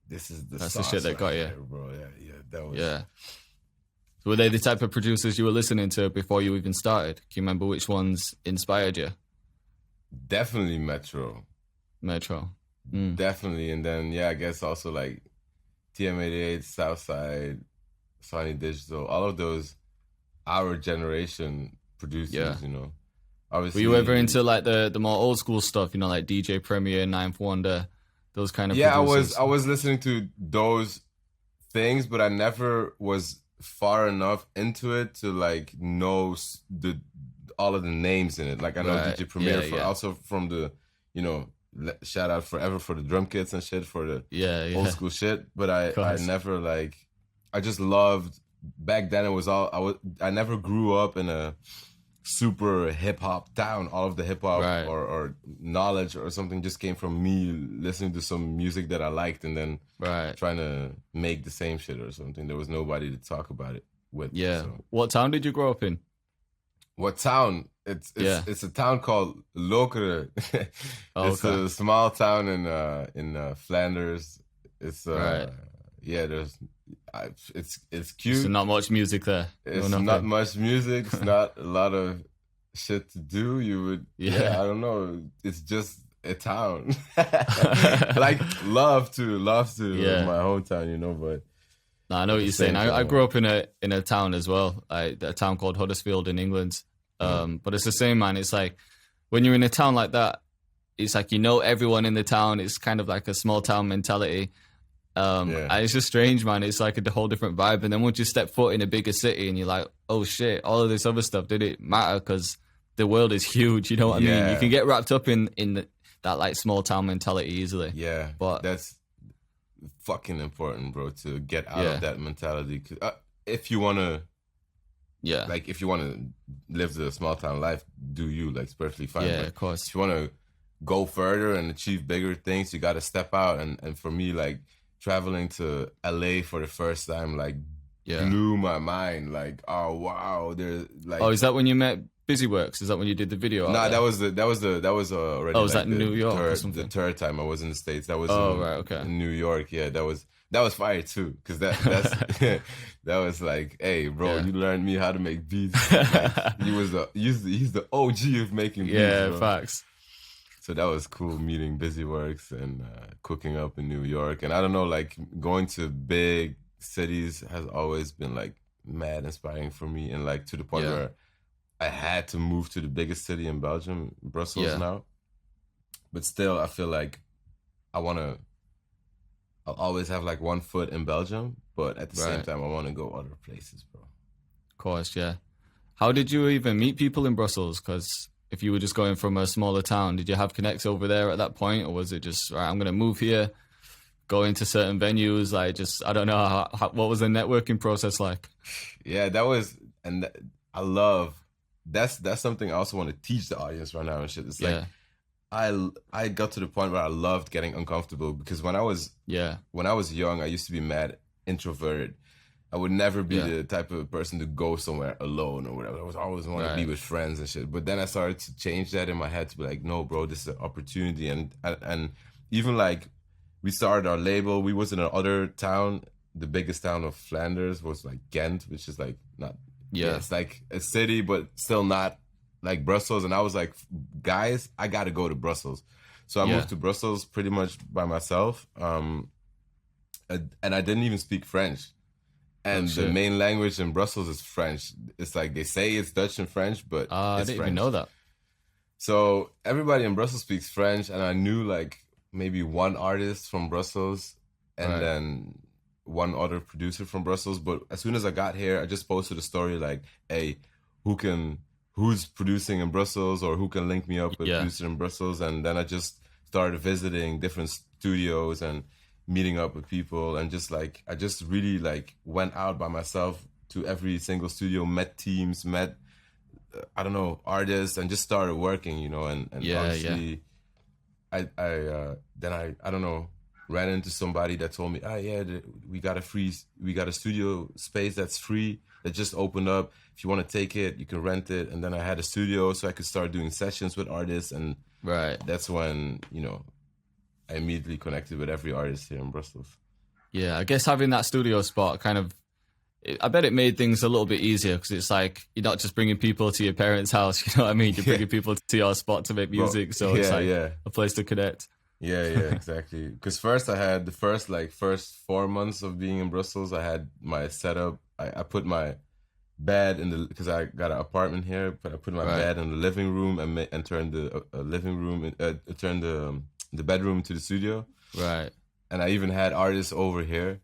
this is that's the shit that got you, bro. Yeah, that was So were they the type of producers you were listening to before you even started? Can you remember which ones inspired you? Definitely Metro. Definitely, and then I guess also like TM88, Southside, Sony Digital, all of those our generation producers, you know. Obviously, were you ever into like the more old school stuff, you know, like DJ Premier, Ninth Wonder, those kind of producers? I was listening to those things, but I never was far enough into it to like know all of the names in it. Like I know DJ Premier also from the, you know, shout out forever for the drum kits and shit, for the old school shit. But I never like, I just loved, back then it was all, I never grew up in a super hip hop town. All of the hip hop or knowledge or something just came from me listening to some music that I liked and then trying to make the same shit or something. There was nobody to talk about it with. Yeah. So. What town did you grow up in? What town? It's a town called Lokeren. It's a small town in Flanders. It's there's it's cute. So not much music there. It's not much music. It's not a lot of shit to do. You would I don't know. It's just a town. Like love to my hometown, you know, but no, I know what you're saying. I grew up in a town as well, a town called Huddersfield in England. But it's the same, man. It's like when you're in a town like that, it's like you know everyone in the town. It's kind of like a small town mentality. And it's just strange, man. It's like a whole different vibe. And then once you step foot in a bigger city and you're like, oh shit, all of this other stuff, did it matter? Because the world is huge, you know what I mean? You can get wrapped up in that like small town mentality easily. Yeah, but that's fucking important, bro, to get out of that mentality. Cause, if you want to, like if you want to live the small town life, do you, like, it's perfectly fine. Yeah, of course. If you want to go further and achieve bigger things, you got to step out. And for me, like, traveling to LA for the first time, like, blew my mind. Like, oh wow, there's like. Oh, is that when you met Busyworks? Is that when you did the video? No, that was already. Oh, was that in New York or something? The third time I was in the States. That was in New York. Yeah, that was fire too, because that's that was like, hey, bro, you learned me how to make beats. Like, he's the OG of making beats. Yeah, bro. Facts. So that was cool, meeting Busyworks and cooking up in New York. And I don't know, like, going to big cities has always been like mad inspiring for me, and like to the point where I had to move to the biggest city in Belgium, Brussels now. But still, I feel like I'll always have like one foot in Belgium, but at the same time, I want to go other places, bro. Of course, yeah. How did you even meet people in Brussels? Because if you were just going from a smaller town, did you have connects over there at that point? Or was it just, all right, I'm going to move here, go into certain venues? Like, just, I don't know, what was the networking process like? Yeah, that was, and I love, that's something I also want to teach the audience right now and shit. It's like, I got to the point where I loved getting uncomfortable, because when I was young, I used to be mad introverted. I would never be the type of person to go somewhere alone or whatever. I was always want to be with friends and shit. But then I started to change that in my head to be like, no, bro, this is an opportunity. And even like, we started our label. We was in another town. The biggest town of Flanders was like Ghent, which is like not, it's like a city, but still not like Brussels. And I was like, guys, I got to go to Brussels. So I moved to Brussels pretty much by myself. And I didn't even speak French. And the main language in Brussels is French. It's like they say it's Dutch and French, but it's I didn't French. even know that. So everybody in Brussels speaks French, and I knew like maybe one artist from Brussels, and then one other producer from Brussels. But as soon as I got here, I just posted a story like, hey, who's producing in Brussels, or who can link me up with a producer in Brussels? And then I just started visiting different studios and meeting up with people, and just like I just really like went out by myself to every single studio, met teams, met I don't know, artists, and just started working, you know, and obviously I don't know, ran into somebody that told me, we got a studio space that's free that just opened up. If you want to take it, you can rent it. And then I had a studio so I could start doing sessions with artists, and that's when, you know, I immediately connected with every artist here in Brussels. Yeah, I guess having that studio spot kind of, I bet it made things a little bit easier, because it's like you're not just bringing people to your parents' house, you know what I mean? You're bringing people to your spot to make music, so it's like a place to connect. Yeah, exactly. Because first I had the first 4 months of being in Brussels, I had my setup. I put my bed because I got an apartment here, but I put my bed in the living room and turned the living room, turned the bedroom to the studio. Right. And I even had artists over here,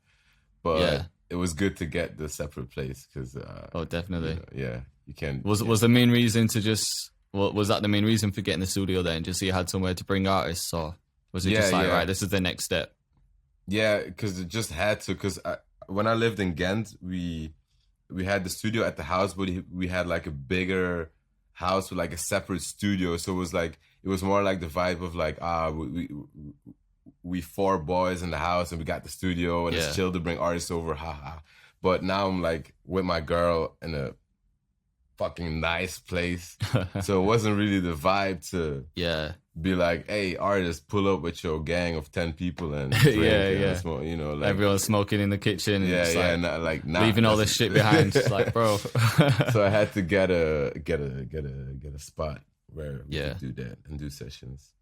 but it was good to get the separate place because. Oh, definitely. You can't. Was the main reason to just? Was that the main reason for getting the studio then? Just so you had somewhere to bring artists, or was it just like, right, this is the next step? Yeah, because it just had to. Because when I lived in Ghent, we had the studio at the house, but we had like a bigger house with like a separate studio. So it was more like the vibe of like we 4 boys in the house and we got the studio and it's chill to bring artists over, haha. But now I'm like with my girl in a fucking nice place, so it wasn't really the vibe to be like, hey, artists, pull up with your gang of 10 people and drink and smoke, you know, like everyone's smoking in the kitchen, and leaving all this shit behind. It's like, bro. So I had to get a spot where we could do that and do sessions.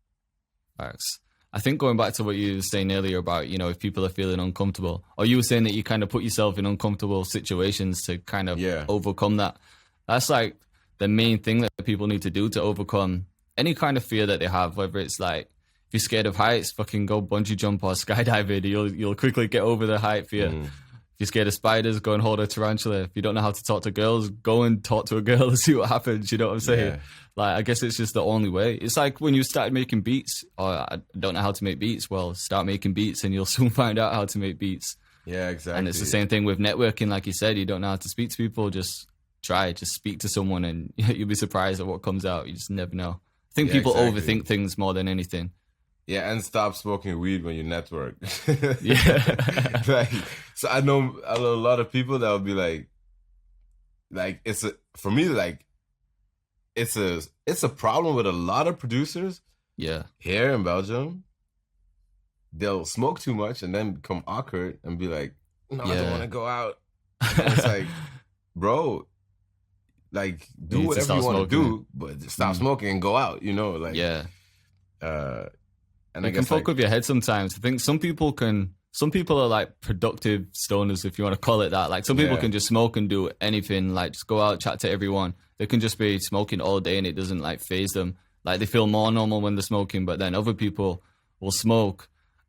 Facts. I think going back to what you were saying earlier about, you know, if people are feeling uncomfortable, or you were saying that you kind of put yourself in uncomfortable situations to kind of overcome that. That's like the main thing that people need to do to overcome any kind of fear that they have, whether it's like, if you're scared of heights, fucking go bungee jump or skydive it. You'll quickly get over the height fear. If you're scared of spiders, go and hold a tarantula. If you don't know how to talk to girls, go and talk to a girl and see what happens. You know what I'm saying? Yeah. Like, I guess it's just the only way. It's like when you started making beats, I don't know how to make beats. Well, start making beats and you'll soon find out how to make beats. Yeah, exactly. And it's the same thing with networking. Like you said, you don't know how to speak to people, just speak to someone and you'll be surprised at what comes out. You just never know. I think people overthink things more than anything. Yeah, and stop smoking weed when you network. Yeah. So I know a lot of people that will be like it's a problem with a lot of producers. Yeah. Here in Belgium, they'll smoke too much and then become awkward and be like, no, I don't want to go out. And it's like, bro, like, do whatever you want to do, but stop smoking and go out, you know? Like, and it can fuck with your head sometimes. I think some people are like productive stoners, if you want to call it that. Like, some people can just smoke and do anything, like just go out, chat to everyone. They can just be smoking all day and it doesn't like faze them. Like, they feel more normal when they're smoking, but then other people will smoke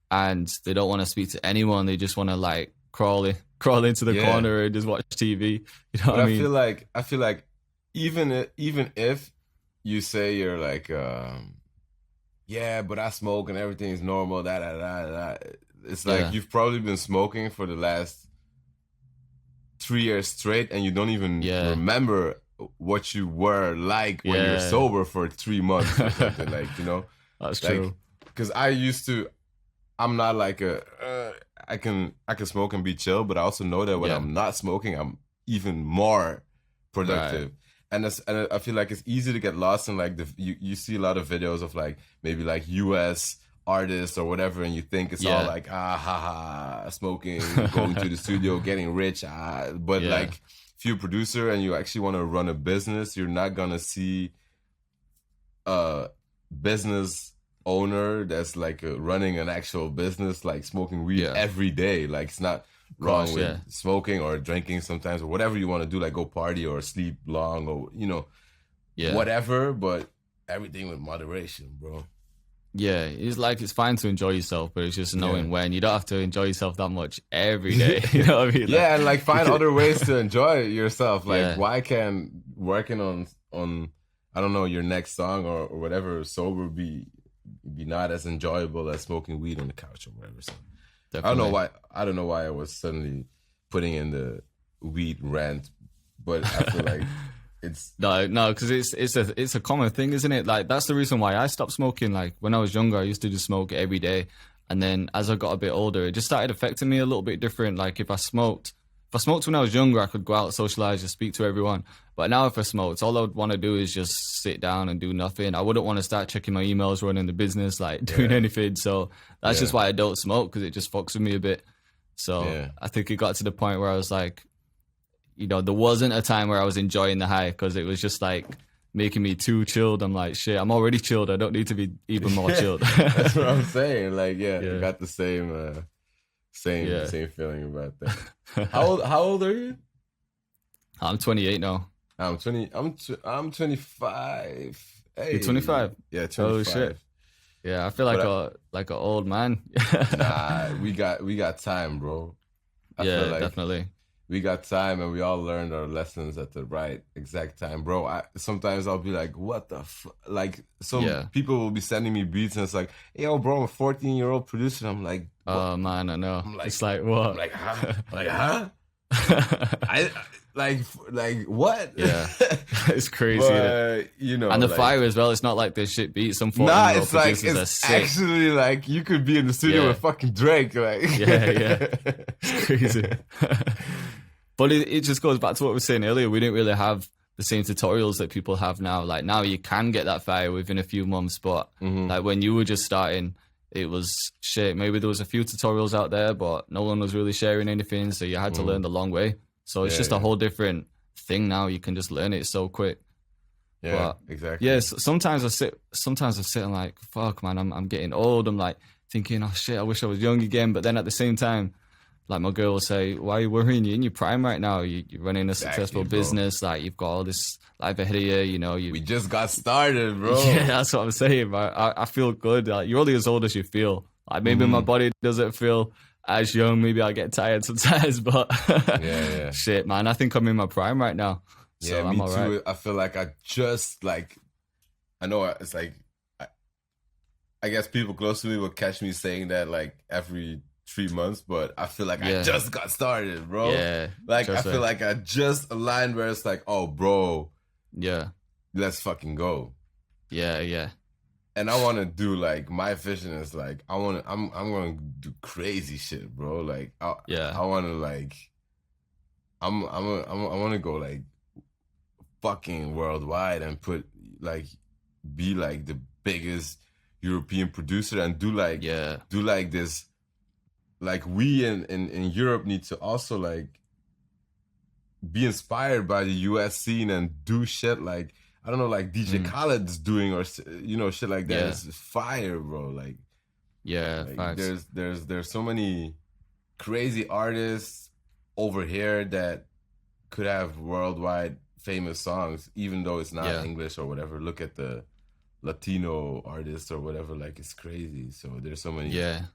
and they don't want to speak to anyone. They just want to like crawl into the corner and just watch TV. You know what I mean? I feel like even if you say you're like, but I smoke and everything's normal, it's like you've probably been smoking for the last 3 years straight and you don't even remember what you were like when you're sober for 3 months or something. Like, you know? That's true. Because I'm not like I can smoke and be chill, but I also know that when I'm not smoking, I'm even more productive. Right. And I feel like it's easy to get lost in like you see a lot of videos of like maybe like US artists or whatever, and you think it's all like smoking, going to the studio, getting rich. But like if you're a producer and you actually want to run a business, you're not gonna see a business owner that's like running an actual business like smoking weed every day. Like, it's not wrong with smoking or drinking sometimes or whatever you want to do, like go party or sleep long or, you know, whatever, but everything with moderation, bro. Yeah, it's like it's fine to enjoy yourself, but it's just knowing when. You don't have to enjoy yourself that much every day. You know what I mean? Yeah, and like find other ways to enjoy yourself. Like why can't working on I don't know, your next song or whatever sober be not as enjoyable as smoking weed on the couch or whatever. So definitely. I don't know why I was suddenly putting in the weed rant, but I feel like it's no, because it's a common thing, isn't it? Like that's the reason why I stopped smoking. Like when I was younger, I used to just smoke every day, and then as I got a bit older, it just started affecting me a little bit different. Like if I smoked when I was younger, I could go out, socialize, just speak to everyone. But now if I smoked, all I would want to do is just sit down and do nothing. I wouldn't want to start checking my emails, running the business, like doing anything. So that's just why I don't smoke, because it just fucks with me a bit. So I think it got to the point where I was like, you know, there wasn't a time where I was enjoying the high, because it was just like making me too chilled. I'm like, shit, I'm already chilled. I don't need to be even more chilled. That's what I'm saying. Like, I got the same feeling about that. How old are you? I'm 28 now. I'm 25. Hey. You're 25? Yeah, 25. Oh shit. Yeah, I feel like an old man. Nah, we got time, bro. I feel like definitely. We got time, and we all learned our lessons at the right exact time, bro. Sometimes I'll be like, what the like some people will be sending me beats, and it's like, hey, yo, bro, I'm a 14-year-old producer. I'm like, what? Oh man, I know. I'm like, it's like, what? I'm like, huh? Like, huh? I like what? Yeah, it's crazy. But, you know, and the fire as well. It's not like this shit beat. Some 14-year-old producers are sick. Actually like you could be in the studio with fucking Drake. Like, it's crazy. But it just goes back to what we were saying earlier. We didn't really have the same tutorials that people have now. Like now you can get that fire within a few months, but like when you were just starting, it was shit. Maybe there was a few tutorials out there, but no one was really sharing anything, so you had to learn the long way. So it's just a whole different thing now. You can just learn it so quick. Yeah, exactly. Yeah, sometimes I sit and like, fuck, man, I'm getting old. I'm like thinking, oh shit, I wish I was young again. But then at the same time, like my girl will say, why are you worrying? You're in your prime right now. You're running a successful business. Like you've got all this life ahead of you. You know, we just got started, bro. Yeah, that's what I'm saying. I feel good. Like, you're only as old as you feel. Like maybe my body doesn't feel as young. Maybe I get tired sometimes, but shit, man, I think I'm in my prime right now. So yeah, I'm me all too. right. I feel like I just like, I know it's like, I guess people close to me will catch me saying that like every 3 months, but I feel like I just got started, bro. Yeah. Like I feel like I just aligned where it's like, oh, bro. Yeah. Let's fucking go. Yeah. And I want to do like, my vision is like, I'm going to do crazy shit, bro. Like, I want to like, I want to go like fucking worldwide and be like the biggest European producer and do like this. Like we in Europe need to also like be inspired by the US scene and do shit like, I don't know, like DJ Khaled's doing, or you know, shit like that. Yeah. It's fire, bro. Like, like there's so many crazy artists over here that could have worldwide famous songs, even though it's not English or whatever. Look at the Latino artists or whatever. Like, it's crazy. So there's so many. Yeah.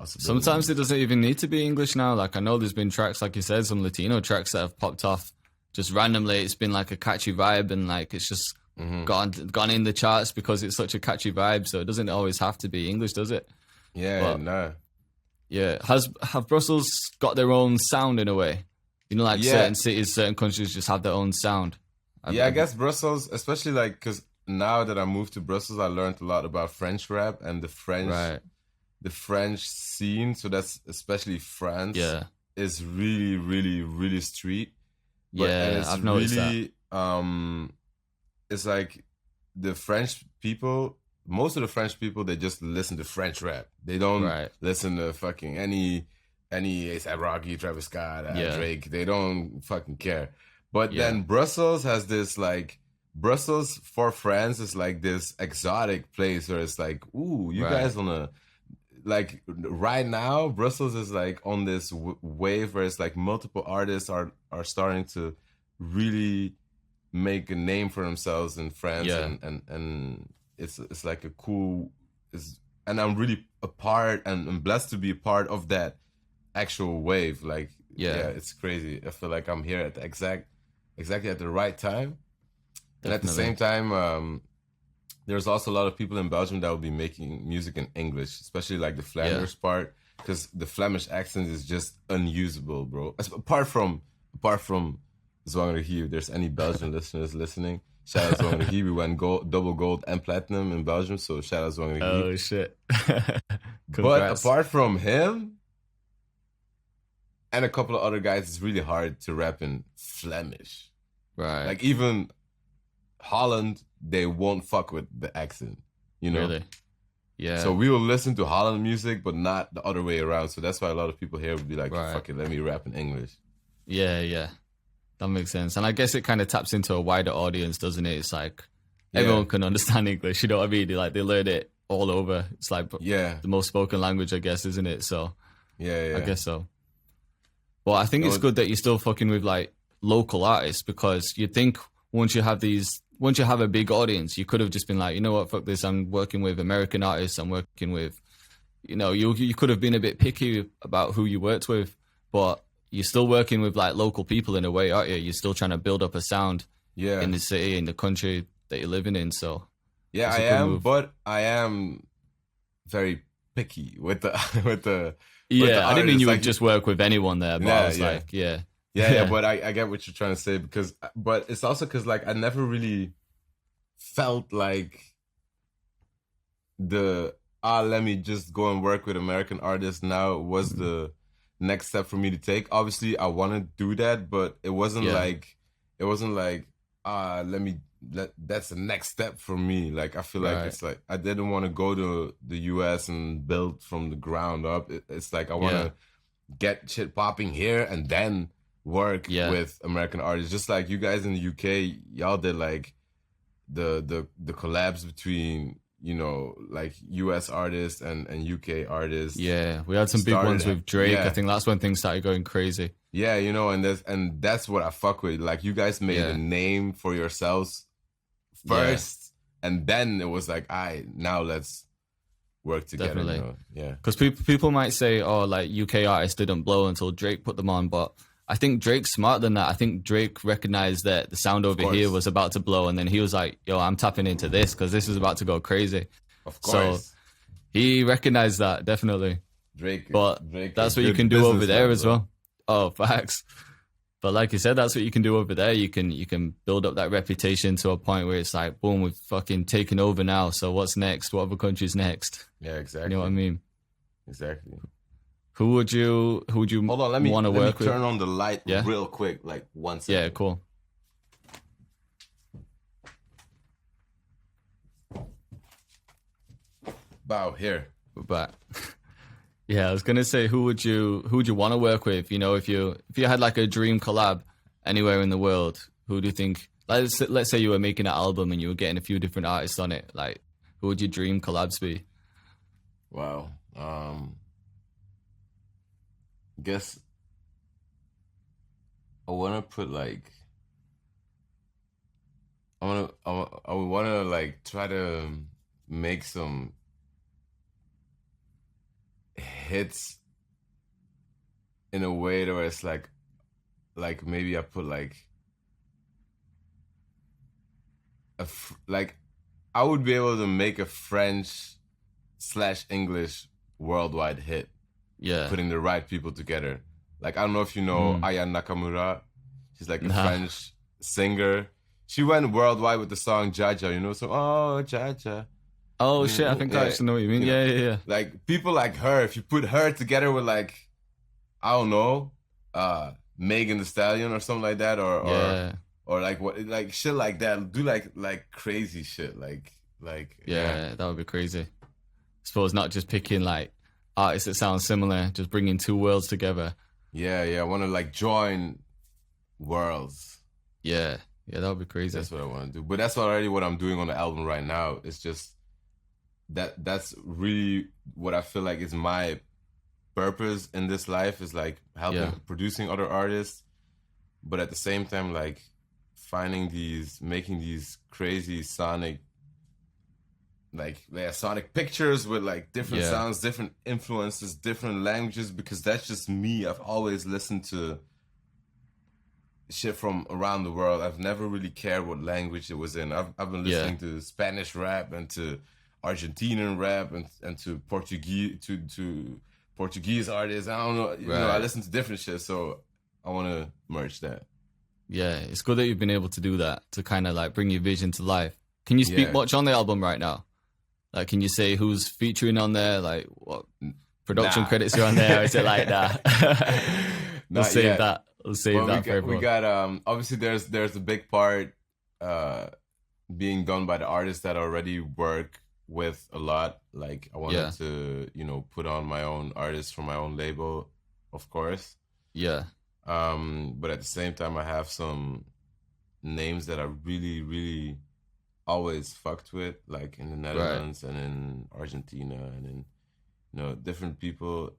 Sometimes it doesn't even need to be English now. Like I know there's been tracks, like you said, some Latino tracks that have popped off just randomly. It's been like a catchy vibe, and like it's just gone in the charts because it's such a catchy vibe. So it doesn't always have to be English, does it? Yeah, no. Yeah, have Brussels got their own sound in a way? You know, like certain cities, certain countries just have their own sound. I guess Brussels, especially like because now that I moved to Brussels, I learned a lot about French rap and the French. Right. The French scene, so that's especially France, is really, really, really street. But, and it's I've noticed really, that. It's like the French people, most of the French people, they just listen to French rap. They don't listen to fucking any A$AP Rocky, Travis Scott, Drake. They don't fucking care. But then Brussels has this like, Brussels for France is like this exotic place where it's like, ooh, you guys wanna. Like right now, Brussels is like on this wave where it's like multiple artists are starting to really make a name for themselves in France, and it's like a cool and I'm really a part, and I'm blessed to be a part of that actual wave. Like, yeah, it's crazy. I feel like I'm here at the exactly at the right time. Definitely. And at the same time, there's also a lot of people in Belgium that will be making music in English, especially like the Flanders part, because the Flemish accent is just unusable, bro. Apart from Zwangere Hier, if there's any Belgian listeners listening, shout out Zwangere Hier. We went double gold and platinum in Belgium, so shout out Zwangere Hier. Oh shit! But apart from him and a couple of other guys, it's really hard to rap in Flemish. Right. Like even Holland, they won't fuck with the accent, you know? Really? Yeah. So we will listen to Holland music, but not the other way around. So that's why a lot of people here would be like, fuck it, let me rap in English. Yeah. That makes sense. And I guess it kind of taps into a wider audience, doesn't it? It's like everyone can understand English, you know what I mean? Like they learn it all over. It's like the most spoken language, I guess, isn't it? So I guess so. Well, I think it's good that you're still fucking with like local artists, because you'd think once you have a big audience, you could have just been like, you know what, fuck this, I'm working with American artists, I'm working with, you know, you could have been a bit picky about who you worked with, but you're still working with like local people in a way, aren't you? You're still trying to build up a sound in the city, in the country that you're living in. So yeah, I am, but I am very picky with the I didn't mean you would just work with anyone there, but I was like, yeah, but I get what you're trying to say, but it's also because like I never really felt like let me just go and work with American artists now was the next step for me to take. Obviously I want to do that, but it wasn't like that's the next step for me. Like I feel like it's like I didn't want to go to the US and build from the ground up. It's like I want to get shit popping here and then work with American artists, just like you guys in the UK. Y'all did like the collabs between, you know, like US artists and UK artists. Yeah, we had some big ones with Drake. I think that's when things started going crazy. Yeah, you know, and that's what I fuck with. Like you guys made a name for yourselves first, and then it was like, now let's work together. Definitely. You know? Yeah, because people might say, oh, like UK artists didn't blow until Drake put them on, but I think Drake's smarter than that. I think Drake recognized that the sound over here was about to blow, and then he was like, yo, I'm tapping into this because this is about to go crazy. Of course. So he recognized that, definitely. Drake, that's what you can do over there as well. Oh, facts. But like you said, that's what you can do over there. You can build up that reputation to a point where it's like, boom, we've fucking taken over now. So what's next? What other country's next? Yeah, exactly. You know what I mean? Exactly. Who would you Hold on, let me turn on the light Yeah? real quick, like 1 second. Yeah, cool. Bow here. But yeah, I was gonna say, who would you want to work with? You know, if you had like a dream collab anywhere in the world, who do you think? Let's say you were making an album and you were getting a few different artists on it. Like, who would your dream collabs be? Wow. Guess I want to put like I want to like try to make some hits in a way where it's like maybe I put like I would be able to make a French/English worldwide hit. Yeah, putting the right people together. Like I don't know if you know Aya Nakamura. She's like a French singer. She went worldwide with the song Jaja, you know, so Jaja. Oh shit, I think I actually know what you mean. Yeah. Like people like her, if you put her together with like, I don't know, Megan Thee Stallion or something like that, or like what, like shit like that. Do like crazy shit, like that would be crazy. I suppose not just picking like artists that sound similar, just bringing two worlds together. Yeah, I want to like join worlds. Yeah, that would be crazy. That's what I want to do. But that's already what I'm doing on the album right now. It's just that's really what I feel like is my purpose in this life, is like helping producing other artists, but at the same time like making these crazy sonic sonic pictures with like different sounds, different influences, different languages, because that's just me. I've always listened to shit from around the world. I've never really cared what language it was in. I've been listening to Spanish rap and to Argentinian rap and to Portuguese artists. I don't know. You know, I listen to different shit, so I want to merge that. Yeah, it's good that you've been able to do that, to kind of like bring your vision to life. Can you speak much on the album right now? Like, can you say who's featuring on there? Like, what production credits are on there? Or is it like that? We'll save that. We'll save that for everyone. We got obviously there's a big part being done by the artists that already work with a lot. Like, I wanted to, you know, put on my own artists from my own label, of course. Yeah. But at the same time, I have some names that I really, really always fucked with, like in the Netherlands and in Argentina and in, you know, different people.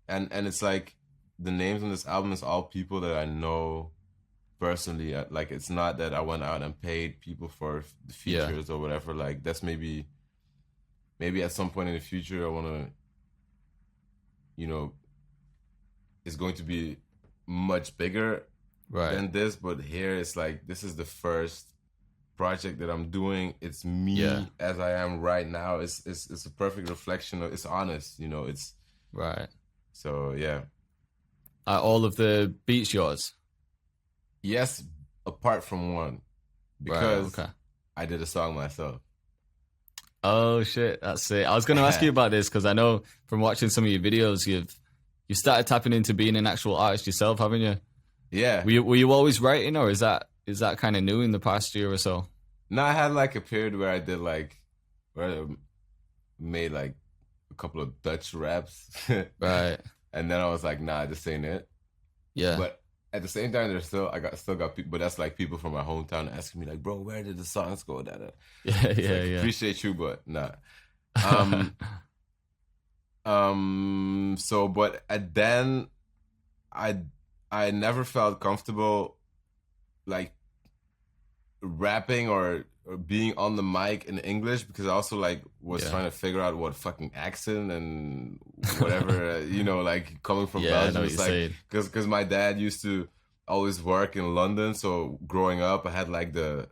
And it's like the names on this album is all people that I know personally. Like, it's not that I went out and paid people for the features or whatever. Like, that's maybe at some point in the future I want to, you know, it's going to be much bigger than this, but here it's like, this is the first project that I'm doing. It's me as I am right now. It's a perfect reflection of, it's honest, you know, it's so Are all of the beats yours? Yes, apart from one, because I did a song myself. Oh shit, that's it. I was going to ask you about this because I know from watching some of your videos, you started tapping into being an actual artist yourself, haven't you? Yeah. Were you always writing, or is that kind of new in the past year or so? No, I had like a period where I made like a couple of Dutch raps. Right. And then I was like, nah, this ain't it. Yeah. But at the same time, I still got people, but that's like people from my hometown asking me like, bro, where did the songs go? Yeah. Appreciate you, but nah. So, but then I never felt comfortable like rapping or being on the mic in English, because I also like was trying to figure out what fucking accent and whatever, you know, like coming from Belgium. It's like, because my dad used to always work in London, so growing up I had like the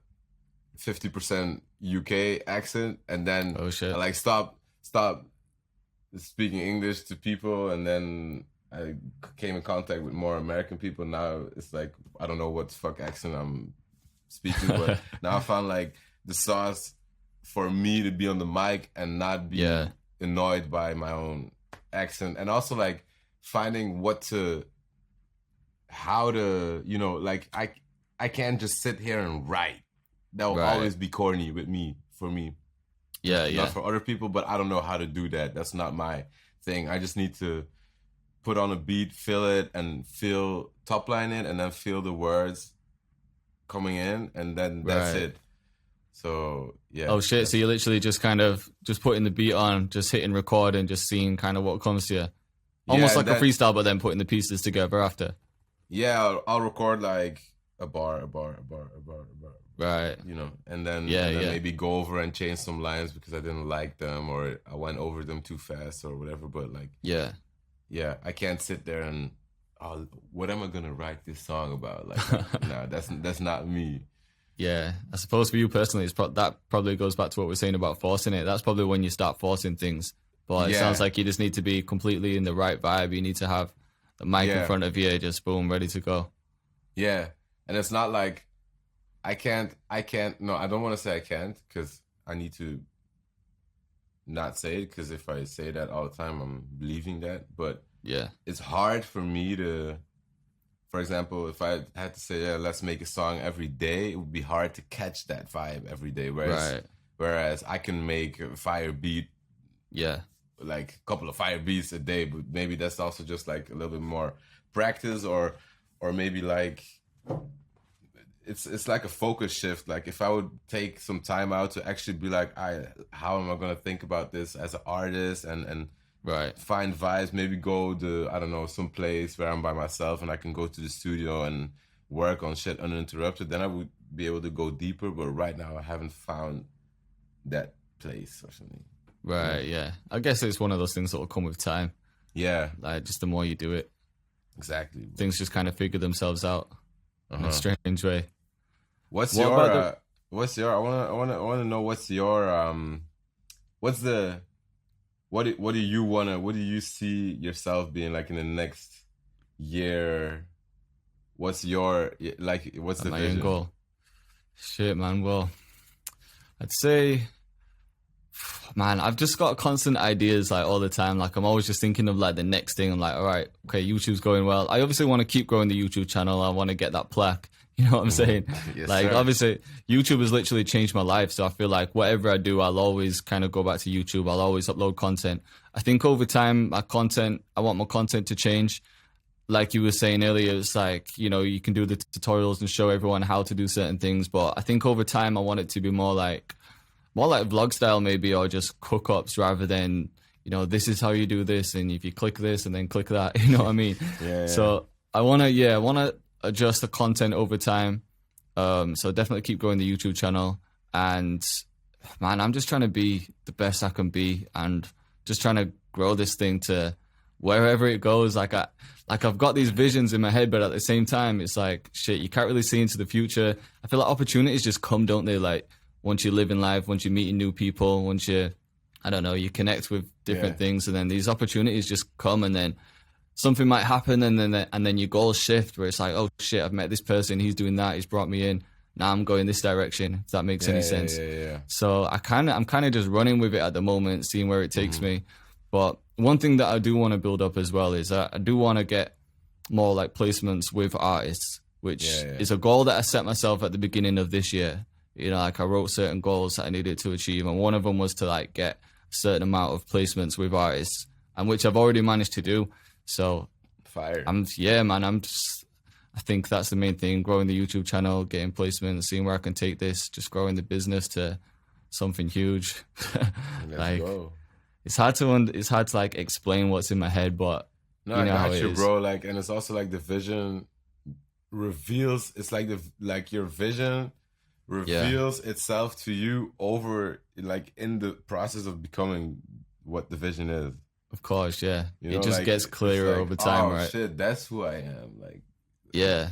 50% UK accent, and then I like stopped speaking English to people, and then I came in contact with more American people. Now it's like, I don't know what fuck accent I'm speaking, but now I found like the sauce for me to be on the mic and not be annoyed by my own accent, and also like finding how to, you know, like I can't just sit here and write. That will always be corny for me. Not for other people, but I don't know how to do that. That's not my thing. I just need to put on a beat, feel it, and top line it, and then feel the words coming in, and then that's it. So oh shit, so you're literally just kind of just putting the beat on, just hitting record and just seeing kind of what comes to you, almost like a freestyle, but then putting the pieces together after. I'll record like a bar, right, you know, and then maybe go over and change some lines because I didn't like them, or I went over them too fast or whatever. But like I can't sit there and what am I gonna write this song about? Like, no, that's not me. Yeah, I suppose for you personally, that probably goes back to what we're saying about forcing it. That's probably when you start forcing things. But it sounds like you just need to be completely in the right vibe. You need to have the mic in front of you, just boom, ready to go. Yeah, and it's not like I can't. No, I don't want to say I can't, because I need to not say it, because if I say that all the time, I'm believing that. But it's hard for me to, for example, if I had to say, let's make a song every day, it would be hard to catch that vibe every day. Whereas I can make a fire beat, like a couple of fire beats a day, but maybe that's also just like a little bit more practice, or maybe like it's like a focus shift. Like, if I would take some time out to actually be like, how am I going to think about this as an artist, and find vibes, maybe go to, I don't know, some place where I'm by myself and I can go to the studio and work on shit uninterrupted, then I would be able to go deeper. But right now I haven't found that place or something. Right, yeah. I guess it's one of those things that will come with time. Yeah. Like, just the more you do it. Exactly. Things just kind of figure themselves out in a strange way. I want to know what do you see yourself being like in the next year? What's the vision? Goal? Shit, man. Well, I'd say, man, I've just got constant ideas like all the time. Like I'm always just thinking of like the next thing. I'm like, all right, okay, YouTube's going well. I obviously want to keep growing the YouTube channel. I want to get that plaque. You know what I'm saying? Yes, like, sir. Obviously, YouTube has literally changed my life. So I feel like whatever I do, I'll always kind of go back to YouTube. I'll always upload content. I think over time, I want my content to change. Like you were saying earlier, it's like, you know, you can do the tutorials and show everyone how to do certain things. But I think over time, I want it to be more like vlog style maybe, or just cook-ups rather than, you know, this is how you do this. And if you click this and then click that, you know what I mean? Yeah. So I want to adjust the content over time. So definitely keep growing the YouTube channel. And man, I'm just trying to be the best I can be and just trying to grow this thing to wherever it goes. I've got these visions in my head, but at the same time, it's like, shit, you can't really see into the future. I feel like opportunities just come, don't they? Like once you live in life, once you're meeting new people, once you connect with different things, and then these opportunities just come, and then something might happen, and then your goals shift where it's like, oh shit, I've met this person, he's doing that, he's brought me in. Now I'm going this direction, if that makes any sense. Yeah. So I'm kind of just running with it at the moment, seeing where it takes me. But one thing that I do want to build up as well is that I do want to get more like placements with artists, which is a goal that I set myself at the beginning of this year. You know, like I wrote certain goals that I needed to achieve, and one of them was to like get a certain amount of placements with artists, and which I've already managed to do. So fire. I think that's the main thing, growing the YouTube channel, getting placements, seeing where I can take this, just growing the business to something huge. Let's go. It's hard to like explain what's in my head, but no, you know, I got you, bro. Like, and it's also like the vision reveals. It's like your vision reveals itself to you over, like, in the process of becoming what the vision is. Of course, yeah. You know, it just gets clearer over time, right? Shit, that's who I am. Like, yeah.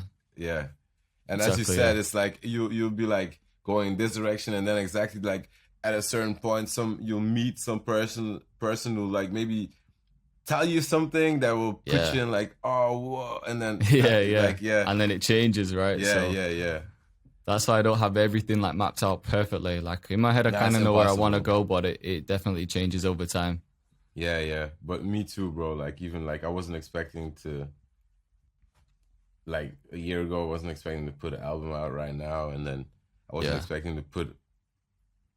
And as you said, it's like you'll be like going this direction, and then exactly like at a certain point, you'll meet some person who like maybe tell you something that will put you in like, oh, whoa, and then and then it changes, right? Yeah. That's why I don't have everything like mapped out perfectly. Like in my head, I kind of know where I want to go, but it definitely changes over time. Yeah. But me too, bro. Like even like I wasn't expecting to. Like a year ago, I wasn't expecting to put an album out right now, and then I wasn't expecting to put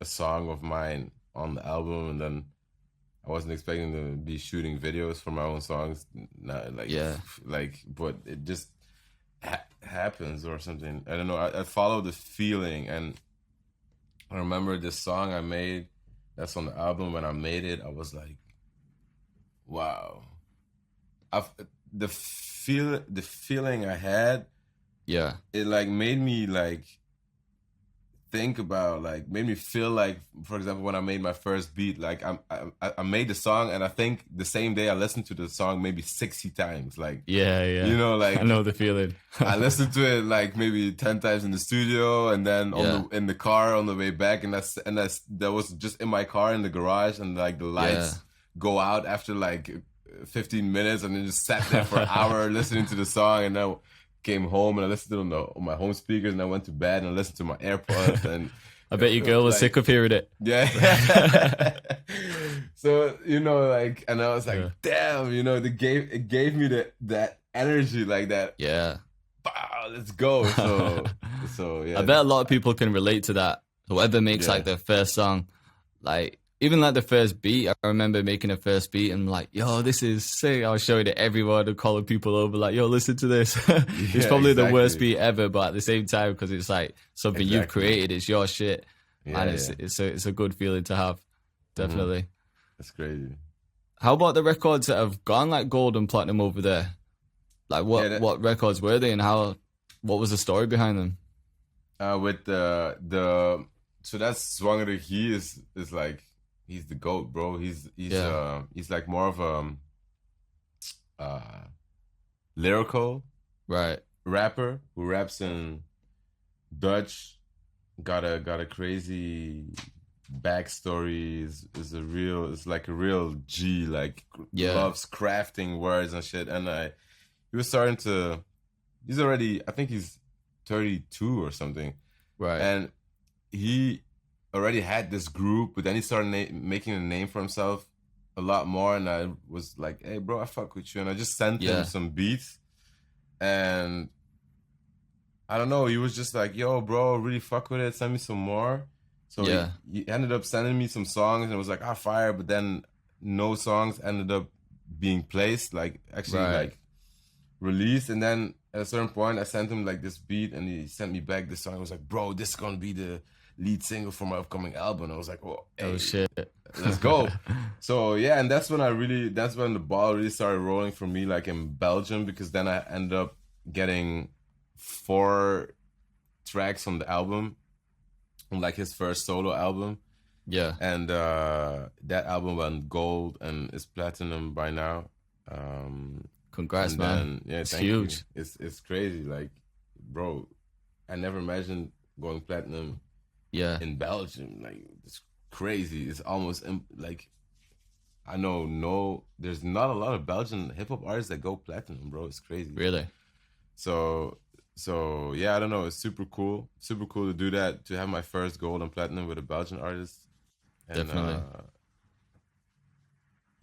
a song of mine on the album, and then I wasn't expecting to be shooting videos for my own songs. Not like, but it just happens or something. I don't know. I follow the feeling, and I remember this song I made that's on the album. When I made it, I was like, wow. The feeling I had, it like made me like think about, like made me feel like, for example, when I made my first beat, like I made the song, and I think the same day I listened to the song maybe 60 times. Like you know, like I know the feeling. I listened to it like maybe 10 times in the studio, and then in the car on the way back, and that was just in my car in the garage, and like the lights go out after like 15 minutes, and then just sat there for an hour listening to the song, and then came home and I listened to it on my home speakers, and I went to bed and I listened to my AirPods, and I bet your girl was sick of hearing it. Yeah. So, you know, like, and I was like, damn, you know, it gave me that energy, like that. Yeah. Wow, let's go. So yeah. I bet a lot of people can relate to that. Whoever makes like their first song, like even like the first beat, I remember making a first beat and like, yo, this is sick. I was showing it everyone and calling people over like, yo, listen to this. It's probably the worst beat ever, but at the same time, because it's like something you've created, it's your shit. And it's a good feeling to have. Definitely. That's crazy. How about the records that have gone like gold and platinum over there? Like what records were they, and what was the story behind them? With the so that's Zwanger. He is like he's the GOAT, bro. He's like more of a uh lyrical rapper who raps in Dutch. Got a crazy backstory. Is like a real G. Like loves crafting words and shit. And he was starting to. He's already. I think he's 32 or something. Right. And he already had this group, but then he started making a name for himself a lot more. And I was like, "Hey, bro, I fuck with you." And I just sent him some beats, and I don't know. He was just like, "Yo, bro, really fuck with it. Send me some more." So he ended up sending me some songs, and it was like, fire. But then no songs ended up being placed, like actually like released. And then at a certain point, I sent him like this beat, and he sent me back this song. I was like, "Bro, this is gonna be the lead single for my upcoming album." And I was like, "Oh, hey, shit, let's go!" So yeah, and that's when the ball really started rolling for me, like in Belgium, because then I ended up getting 4 tracks on the album, on like his first solo album. Yeah. And that album went gold and is platinum by now. Congrats, man. Yeah, it's huge. It's crazy. Like, bro, I never imagined going platinum in Belgium. Like, it's crazy. It's almost like, I know there's not a lot of Belgian hip-hop artists that go platinum, bro. It's crazy. Really? So yeah, I don't know. It's super cool to do that, to have my first gold and platinum with a Belgian artist. And, definitely.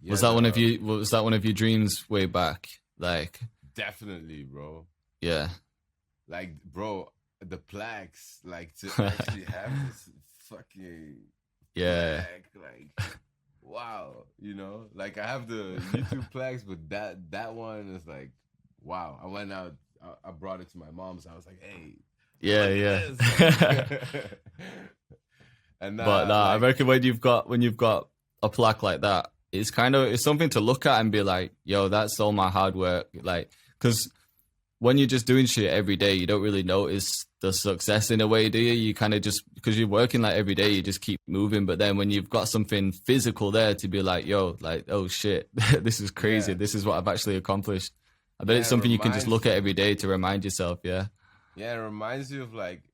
Was that one of your dreams way back? Like, definitely, bro. Yeah. Like, bro, the plaques, like to actually have this fucking plaque, like, wow, you know. Like, I have the YouTube plaques, but that one is like, wow. I went out. I brought it to my mom's. I was like, "Hey, yeah." And I reckon when you've got a plaque like that, it's something to look at and be like, "Yo, that's all my hard work." Like, because when you're just doing shit every day, you don't really notice the success in a way, do you? You kind of just, because you're working like every day, you just keep moving. But then when you've got something physical there to be like, "Yo, like, oh shit, this is crazy. This is what I've actually accomplished." I bet it's something you can just look at every day to remind yourself, yeah? Yeah, it reminds you of, like,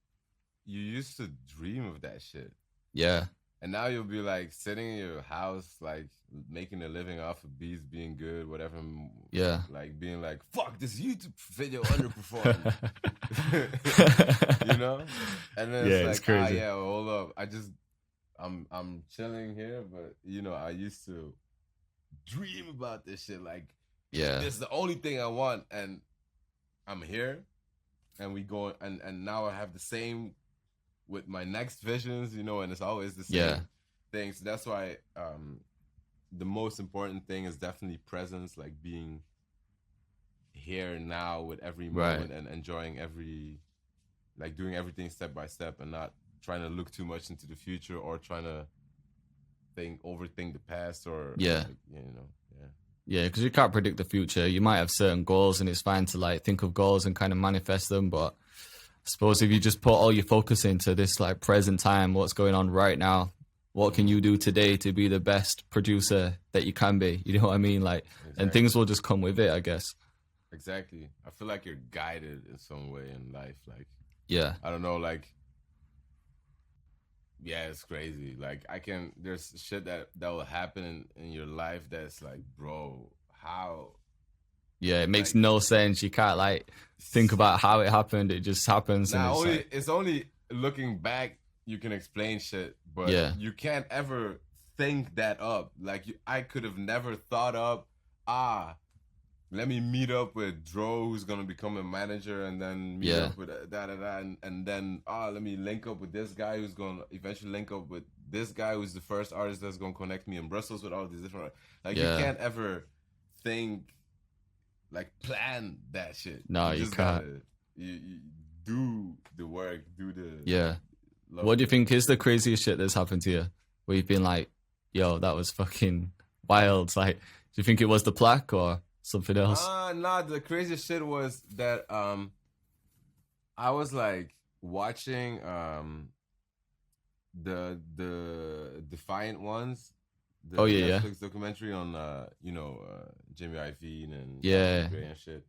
you used to dream of that shit. Yeah. And now you'll be, like, sitting in your house, like, making a living off of beats, being good, whatever. Yeah. Like, being like, fuck, this YouTube video underperformed. You know? And then it's crazy. Hold up. I'm chilling here, but, you know, I used to dream about this shit, like, this is the only thing I want, and I'm here, and we go, and now I have the same with my next visions, you know, and it's always the same thing. So that's why the most important thing is definitely presence, like being here now with every moment and enjoying like doing everything step by step, and not trying to look too much into the future or trying to overthink the past or like, you know. Yeah, because you can't predict the future. You might have certain goals, and it's fine to like think of goals and kind of manifest them. But I suppose if you just put all your focus into this like present time, what's going on right now, what can you do today to be the best producer that you can be? You know what I mean? Like, and things will just come with it, I guess. Exactly. I feel like you're guided in some way in life. Like, I don't know, like, yeah, it's crazy. Like, there's shit that will happen in your life that's like, bro, how? Yeah, it makes no sense. You can't like think about how it happened. It just happens. It's only looking back you can explain shit, but you can't ever think that up. Like, I could have never thought up, let me meet up with Dro, who's gonna become a manager, and then meet up with and then let me link up with this guy who's gonna eventually link up with this guy who's the first artist that's gonna connect me in Brussels with all these different, like, you can't ever think, like, plan that shit. No, you can't. You do the work, do the What do you think is the craziest shit that's happened to you, where you've been like, yo, that was fucking wild? Like, do you think it was the plaque or something else? Nah, the craziest shit was that I was like watching the Defiant Ones, the Oh yeah, Netflix documentary on Jimmy Iovine and yeah, Dre and shit.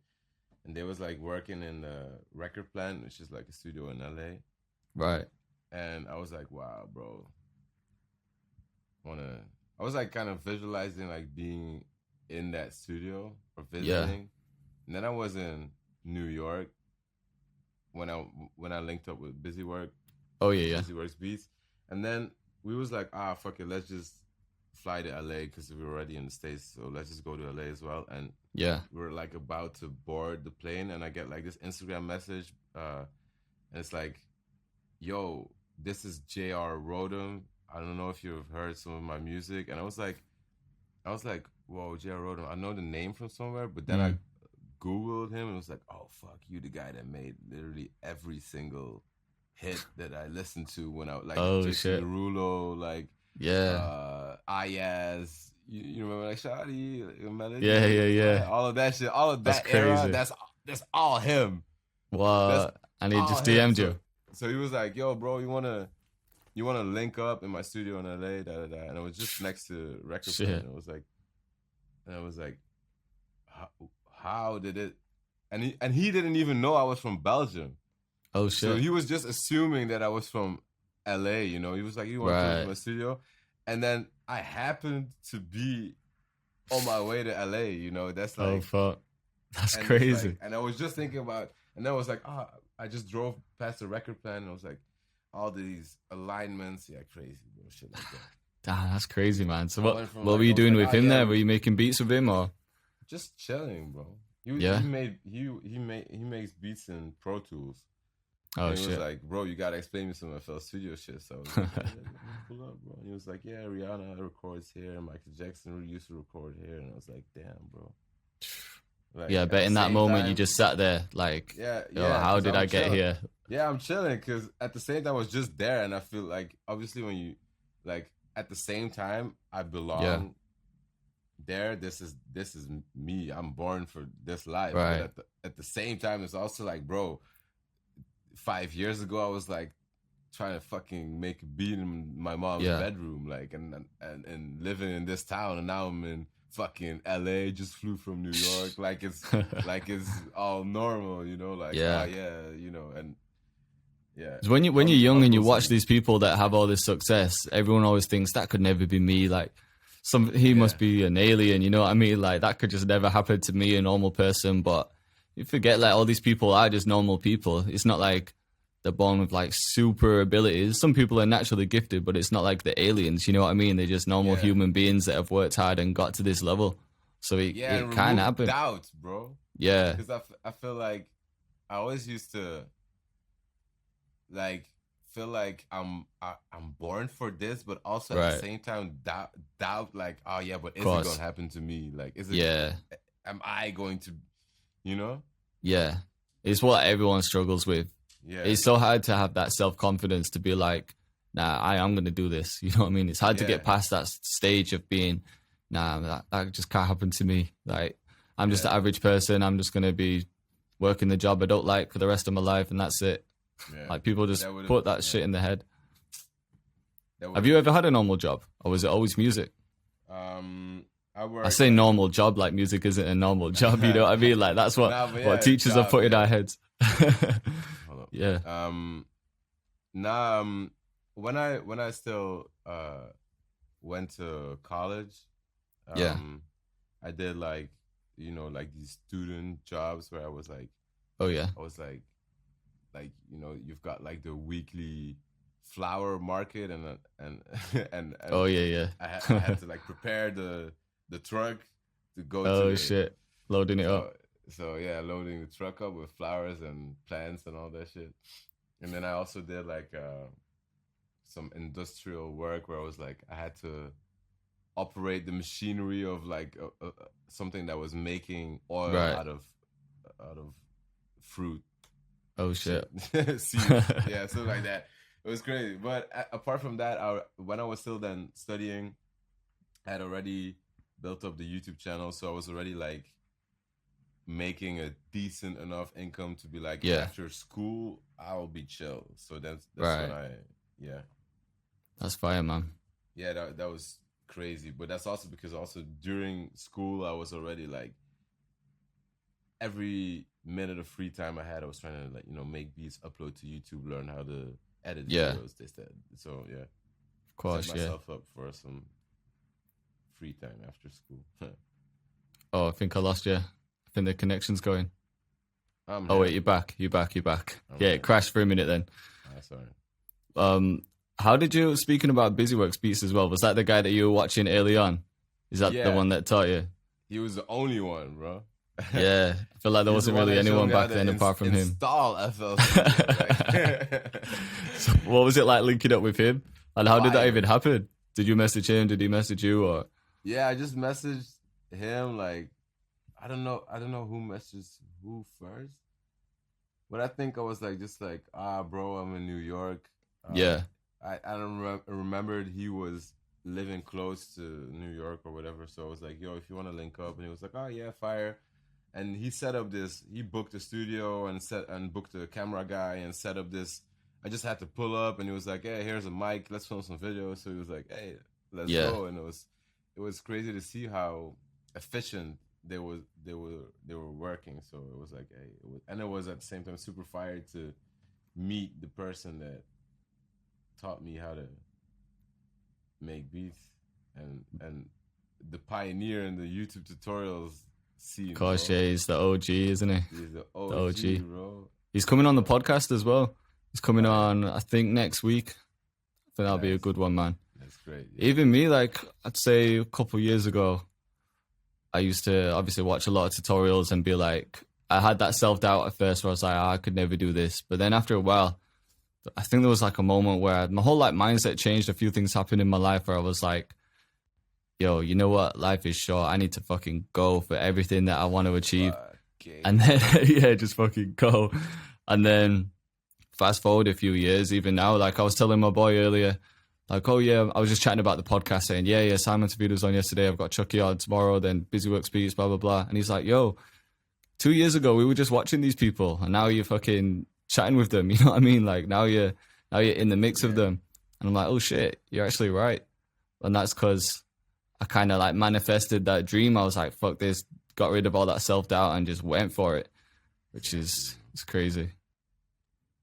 And they was like working in the record plant, which is like a studio in LA. right. And I was like, wow, bro. I was like kind of visualizing like being in that studio or visiting. Yeah. And then I was in New York when I linked up with Busy Work. Oh yeah, Busy Works Beats. And then we was like, fuck it, let's just fly to LA because we were already in the States, so let's just go to LA as well. And yeah, we're like about to board the plane, and I get like this Instagram message, and it's like, yo, this is J.R. Rodham. I don't know if you've heard some of my music. And I was like, whoa, J.R. Rodham, I know the name from somewhere, but then I Googled him and it was like, oh fuck, you the guy that made literally every single hit that I listened to when I like Jason Derulo, like Ayaz, you remember like Shawty, Melody, yeah, all of that shit, all of that era. That's all him. Wow, and he just DM'd you. So he was like, yo, bro, you wanna link up in my studio in LA, and it was just next to record plant. And I was like, how did it? And he didn't even know I was from Belgium. Oh shit! So he was just assuming that I was from LA. You know, he was like, "You want to come to my studio?" And then I happened to be on my way to LA. You know, that's like, oh fuck, that's crazy. Like, and I was just thinking about, and then I was like, I just drove past the record plant, and I was like, all these alignments, crazy bullshit like that. Damn, that's crazy, man. So what were you doing with him there? Were you making beats with him or? Just chilling, bro. He makes beats in Pro Tools. Oh and shit! He was like, bro, you gotta explain me some FL Studio shit. So I was like, pull up, bro. And he was like, yeah, Rihanna records here, Michael Jackson used to record here, and I was like, damn, bro. Like, yeah, but in that moment, you just sat there, like, how did I get here? Yeah, I'm chilling because at the same time, I was just there, and I feel like obviously when you like at the same time, I belong. There, this is me. I'm born for this life. Right. But at the same time, it's also like, bro, 5 years ago, I was like trying to fucking make a beat in my mom's bedroom, like, and living in this town, and now I'm in fucking LA. Just flew from New York, like it's all normal, you know, like you know, and when you're young and you watch these people that have all this success, everyone always thinks that could never be me, like. He must be an alien, you know what I mean? Like, that could just never happen to me, a normal person. But you forget, like, all these people are just normal people. It's not like they're born with, like, super abilities. Some people are naturally gifted, but it's not like the aliens, you know what I mean? They're just normal human beings that have worked hard and got to this level. So it can happen. Doubt, bro. Yeah. Because I feel like I always used to, like, feel like I'm born for this, but also at the same time doubt like, oh yeah, but is it gonna happen to me? Like, is it? Am I going to? You know? Yeah, it's what everyone struggles with. Yeah, it's so hard to have that self-confidence to be like, nah, I'm gonna do this. You know what I mean? It's hard to get past that stage of being, nah, that just can't happen to me. Like, I'm just an average person. I'm just gonna be working the job I don't like for the rest of my life, and that's it. Yeah. Like, people just put that shit in their head. Have you ever had a normal job, or was it always music? I say normal job like music isn't a normal job. You know what I mean? Like, that's what teachers have put in our heads. Yeah. When I still went to college, I did like, you know, like these student jobs where I was like, you know, you've got like the weekly flower market and I had to like prepare the truck to go loading it up. So yeah, loading the truck up with flowers and plants and all that shit. And then I also did like some industrial work where I was like, I had to operate the machinery of like something that was making oil out of fruit. Oh shit! Seeds. Yeah, something like that. It was crazy. But apart from that, when I was still then studying, I had already built up the YouTube channel, so I was already like making a decent enough income to be like, after school, I'll be chill. So that's when That's fire, man. Yeah, that was crazy. But that's also because also during school, I was already like, every minute of free time I had, I was trying to, like, you know, make beats, upload to YouTube, learn how to edit videos, this, that. So yeah, of course, set myself up for some free time after school. Oh, I think I lost you. I think the connection's going. Oh wait, you're back. Yeah, it crashed for a minute then. Sorry. How did you, speaking about BusyWorks Beats as well, was that the guy that you were watching early on? Is that the one that taught you? He was the only one, bro. Yeah, I feel like there wasn't really anyone back then apart from him. Install FL Studio. So what was it like linking up with him? And how did that even happen? Did you message him? Did he message you? Or yeah, I just messaged him. Like, I don't know who messaged who first, but I think I was like, just like, bro, I'm in New York. Yeah. I don't remembered he was living close to New York or whatever. So I was like, yo, if you want to link up, and he was like, oh yeah, fire. And he set up this. He booked a studio and booked a camera guy and set up this. I just had to pull up, and he was like, hey, here's a mic. Let's film some videos. So he was like, hey, let's go. And it was crazy to see how efficient they were working. So it was like, hey, it was at the same time super fire to meet the person that taught me how to make beats and the pioneer in the YouTube tutorials scene. Of course, yeah, he's the OG, isn't he? He's the OG, bro. He's coming on the podcast as well. He's coming on, I think, next week. I think that'll be a good one, man. That's great. Yeah. Even me, like, I'd say a couple years ago, I used to obviously watch a lot of tutorials and be like, I had that self-doubt at first where I was like, I could never do this. But then after a while, I think there was like a moment where my whole like mindset changed. A few things happened in my life where I was like, yo, you know what? Life is short. I need to fucking go for everything that I want to achieve. And then, yeah, just fucking go. And then fast forward a few years, even now, like I was telling my boy earlier, like, oh yeah, I was just chatting about the podcast saying, yeah, Simon Tavita was on yesterday. I've got Chuki on tomorrow, then BusyWorks Beats, blah, blah, blah. And he's like, yo, 2 years ago, we were just watching these people and now you're fucking chatting with them. You know what I mean? Like now you're in the mix of them. And I'm like, oh shit, you're actually right. And that's because I kind of like manifested that dream. I was like, fuck this, got rid of all that self-doubt and just went for it, which is, it's crazy.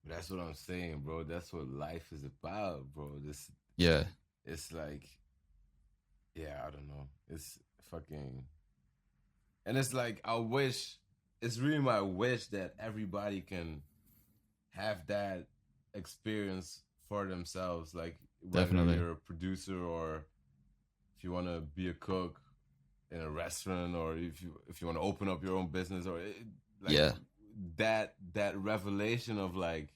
That's what I'm saying, bro. That's what life is about, bro. It's like, yeah, I don't know. It's fucking, and it's like, it's really my wish that everybody can have that experience for themselves. Like, whether you're a producer or if you want to be a cook in a restaurant, or if you want to open up your own business, or that revelation of like,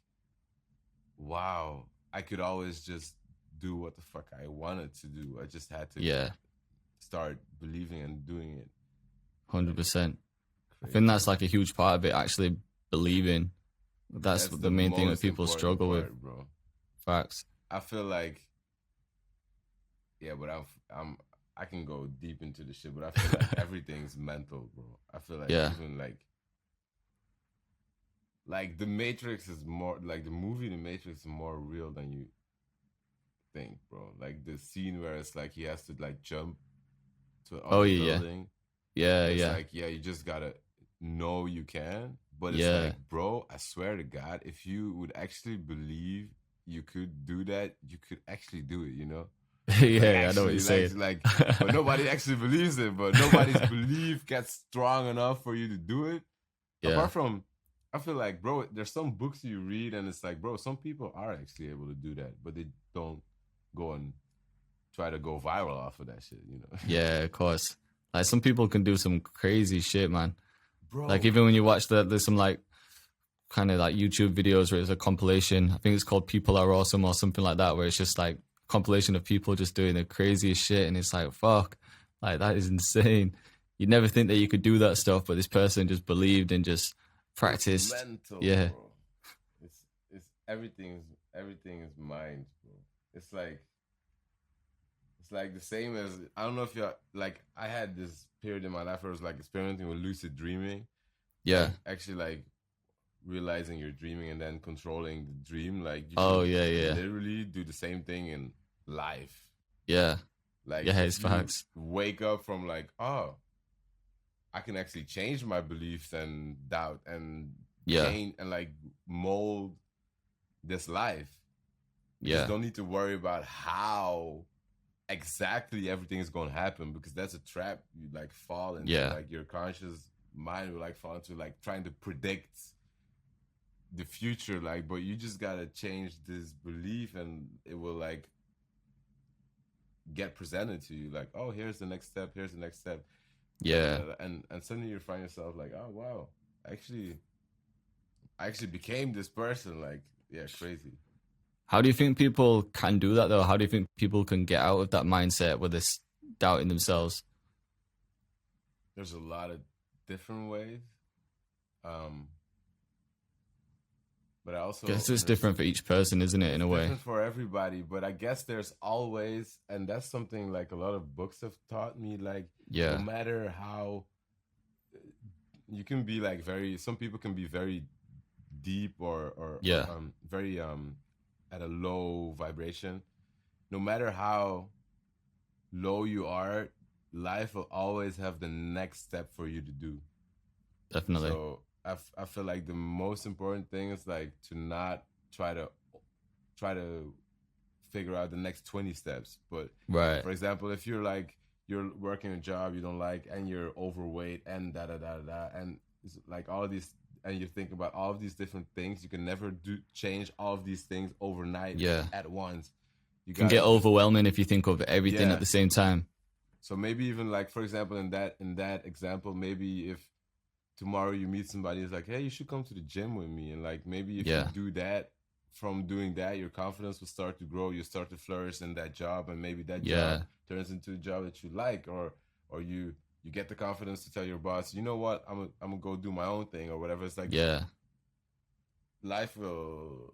wow, I could always just do what the fuck I wanted to do. I just had to start believing and doing it. 100%. I think that's like a huge part of it, actually believing. That's the main thing that people struggle with, bro. Facts. I feel like, but I can go deep into the shit, but I feel like everything's mental, bro. I feel like even like the Matrix is more, like the movie The Matrix is more real than you think, bro. Like the scene where it's like he has to like jump to an building. It's like, you just gotta know you can. But it's like, bro, I swear to God, if you would actually believe you could do that, you could actually do it, you know? I know what you're saying. Like, but nobody actually believes it, but nobody's belief gets strong enough for you to do it. Apart from, I feel like, bro, there's some books you read and it's like, bro, some people are actually able to do that, but they don't go and try to go viral off of that shit, you know? Yeah, of course. Like some people can do some crazy shit, man. Bro. Like even when you watch there's some like kind of like YouTube videos where it's a compilation. I think it's called People Are Awesome or something like that, where it's just like compilation of people just doing the craziest shit, and it's like, fuck, like that is insane. You'd never think that you could do that stuff, but this person just believed and just practiced. It's mental, bro. It's everything is mind, bro. It's like the same as, I don't know if you're like, I had this period in my life where I was like experimenting with lucid dreaming. Like, actually like realizing you're dreaming and then controlling the dream. Like you can literally do the same thing in life. Yeah. Like, yeah, it's facts. Wake up from like, oh, I can actually change my beliefs and doubt and change and like mold this life. You just don't need to worry about how exactly everything is going to happen, because that's a trap you like fall into. Like your conscious mind will like fall into like trying to predict the future, like, but you just gotta change this belief and it will like get presented to you like, oh, here's the next step, and suddenly you find yourself like, oh wow, I actually became this person. Like, crazy. How do you think people can do that though? How do you think people can get out of that mindset where they're doubting themselves? There's a lot of different ways. But I also guess it's different for each person, isn't it, in a way? Different for everybody, but I guess there's always, and that's something like a lot of books have taught me, like, no matter how you can be like some people can be very deep or very at a low vibration. No matter how low you are, life will always have the next step for you to do. Definitely. So I feel like the most important thing is like to not try to figure out the next 20 steps. But for example, if you're working a job you don't like and you're overweight and and it's like all of these, and you think about all of these different things, you can never change all of these things overnight at once. You can get overwhelming if you think of everything at the same time. So maybe even like, for example, in that example, maybe if tomorrow you meet somebody who's like, hey, you should come to the gym with me. And like, maybe if you do that, from doing that, your confidence will start to grow. You start to flourish in that job. And maybe that job turns into a job that you like, or you get the confidence to tell your boss, you know what, I'm going to go do my own thing or whatever. It's like, life will,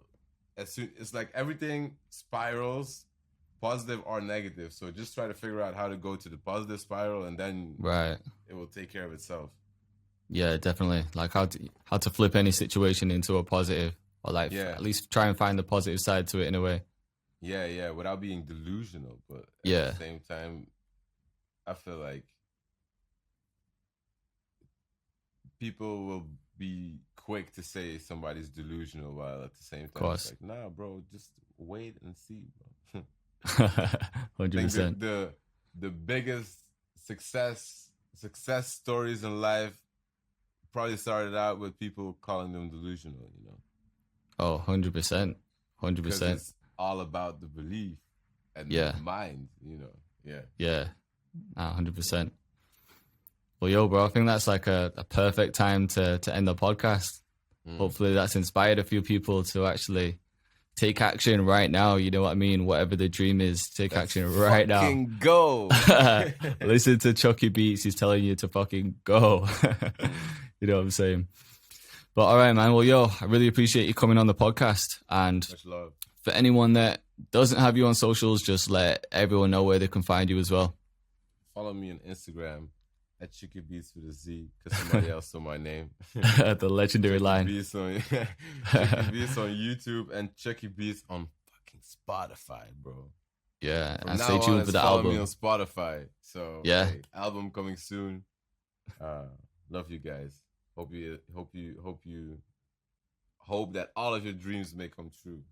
it's like everything spirals, positive or negative. So just try to figure out how to go to the positive spiral, and then it will take care of itself. Yeah, definitely. Like how to flip any situation into a positive, or like at least try and find the positive side to it in a way. Yeah, without being delusional. But at the same time, I feel like people will be quick to say somebody's delusional, while at the same time it's like, nah, bro, just wait and see, bro. 100%. The biggest success stories in life probably started out with people calling them delusional, you know? Oh, 100%. 100%. It's all about the belief and the mind, you know? Yeah. 100%. Well, yo, bro, I think that's like a perfect time to end the podcast. Hopefully that's inspired a few people to actually take action right now. You know what I mean? Whatever the dream is, take action right now. Fucking go. Listen to Chuki Beatz. He's telling you to fucking go. You know what I'm saying? But all right, man. Well, yo, I really appreciate you coming on the podcast. And much love. For anyone that doesn't have you on socials, just let everyone know where they can find you as well. Follow me on Instagram at Chuki Beatz with a Z, because somebody else saw my name. The legendary line. Chuki Beatz on YouTube and Chuki Beatz on fucking Spotify, bro. Yeah, From and now stay tuned on, for the follow album. me on Spotify. So hey, album coming soon. Love you guys. Hope that all of your dreams may come true.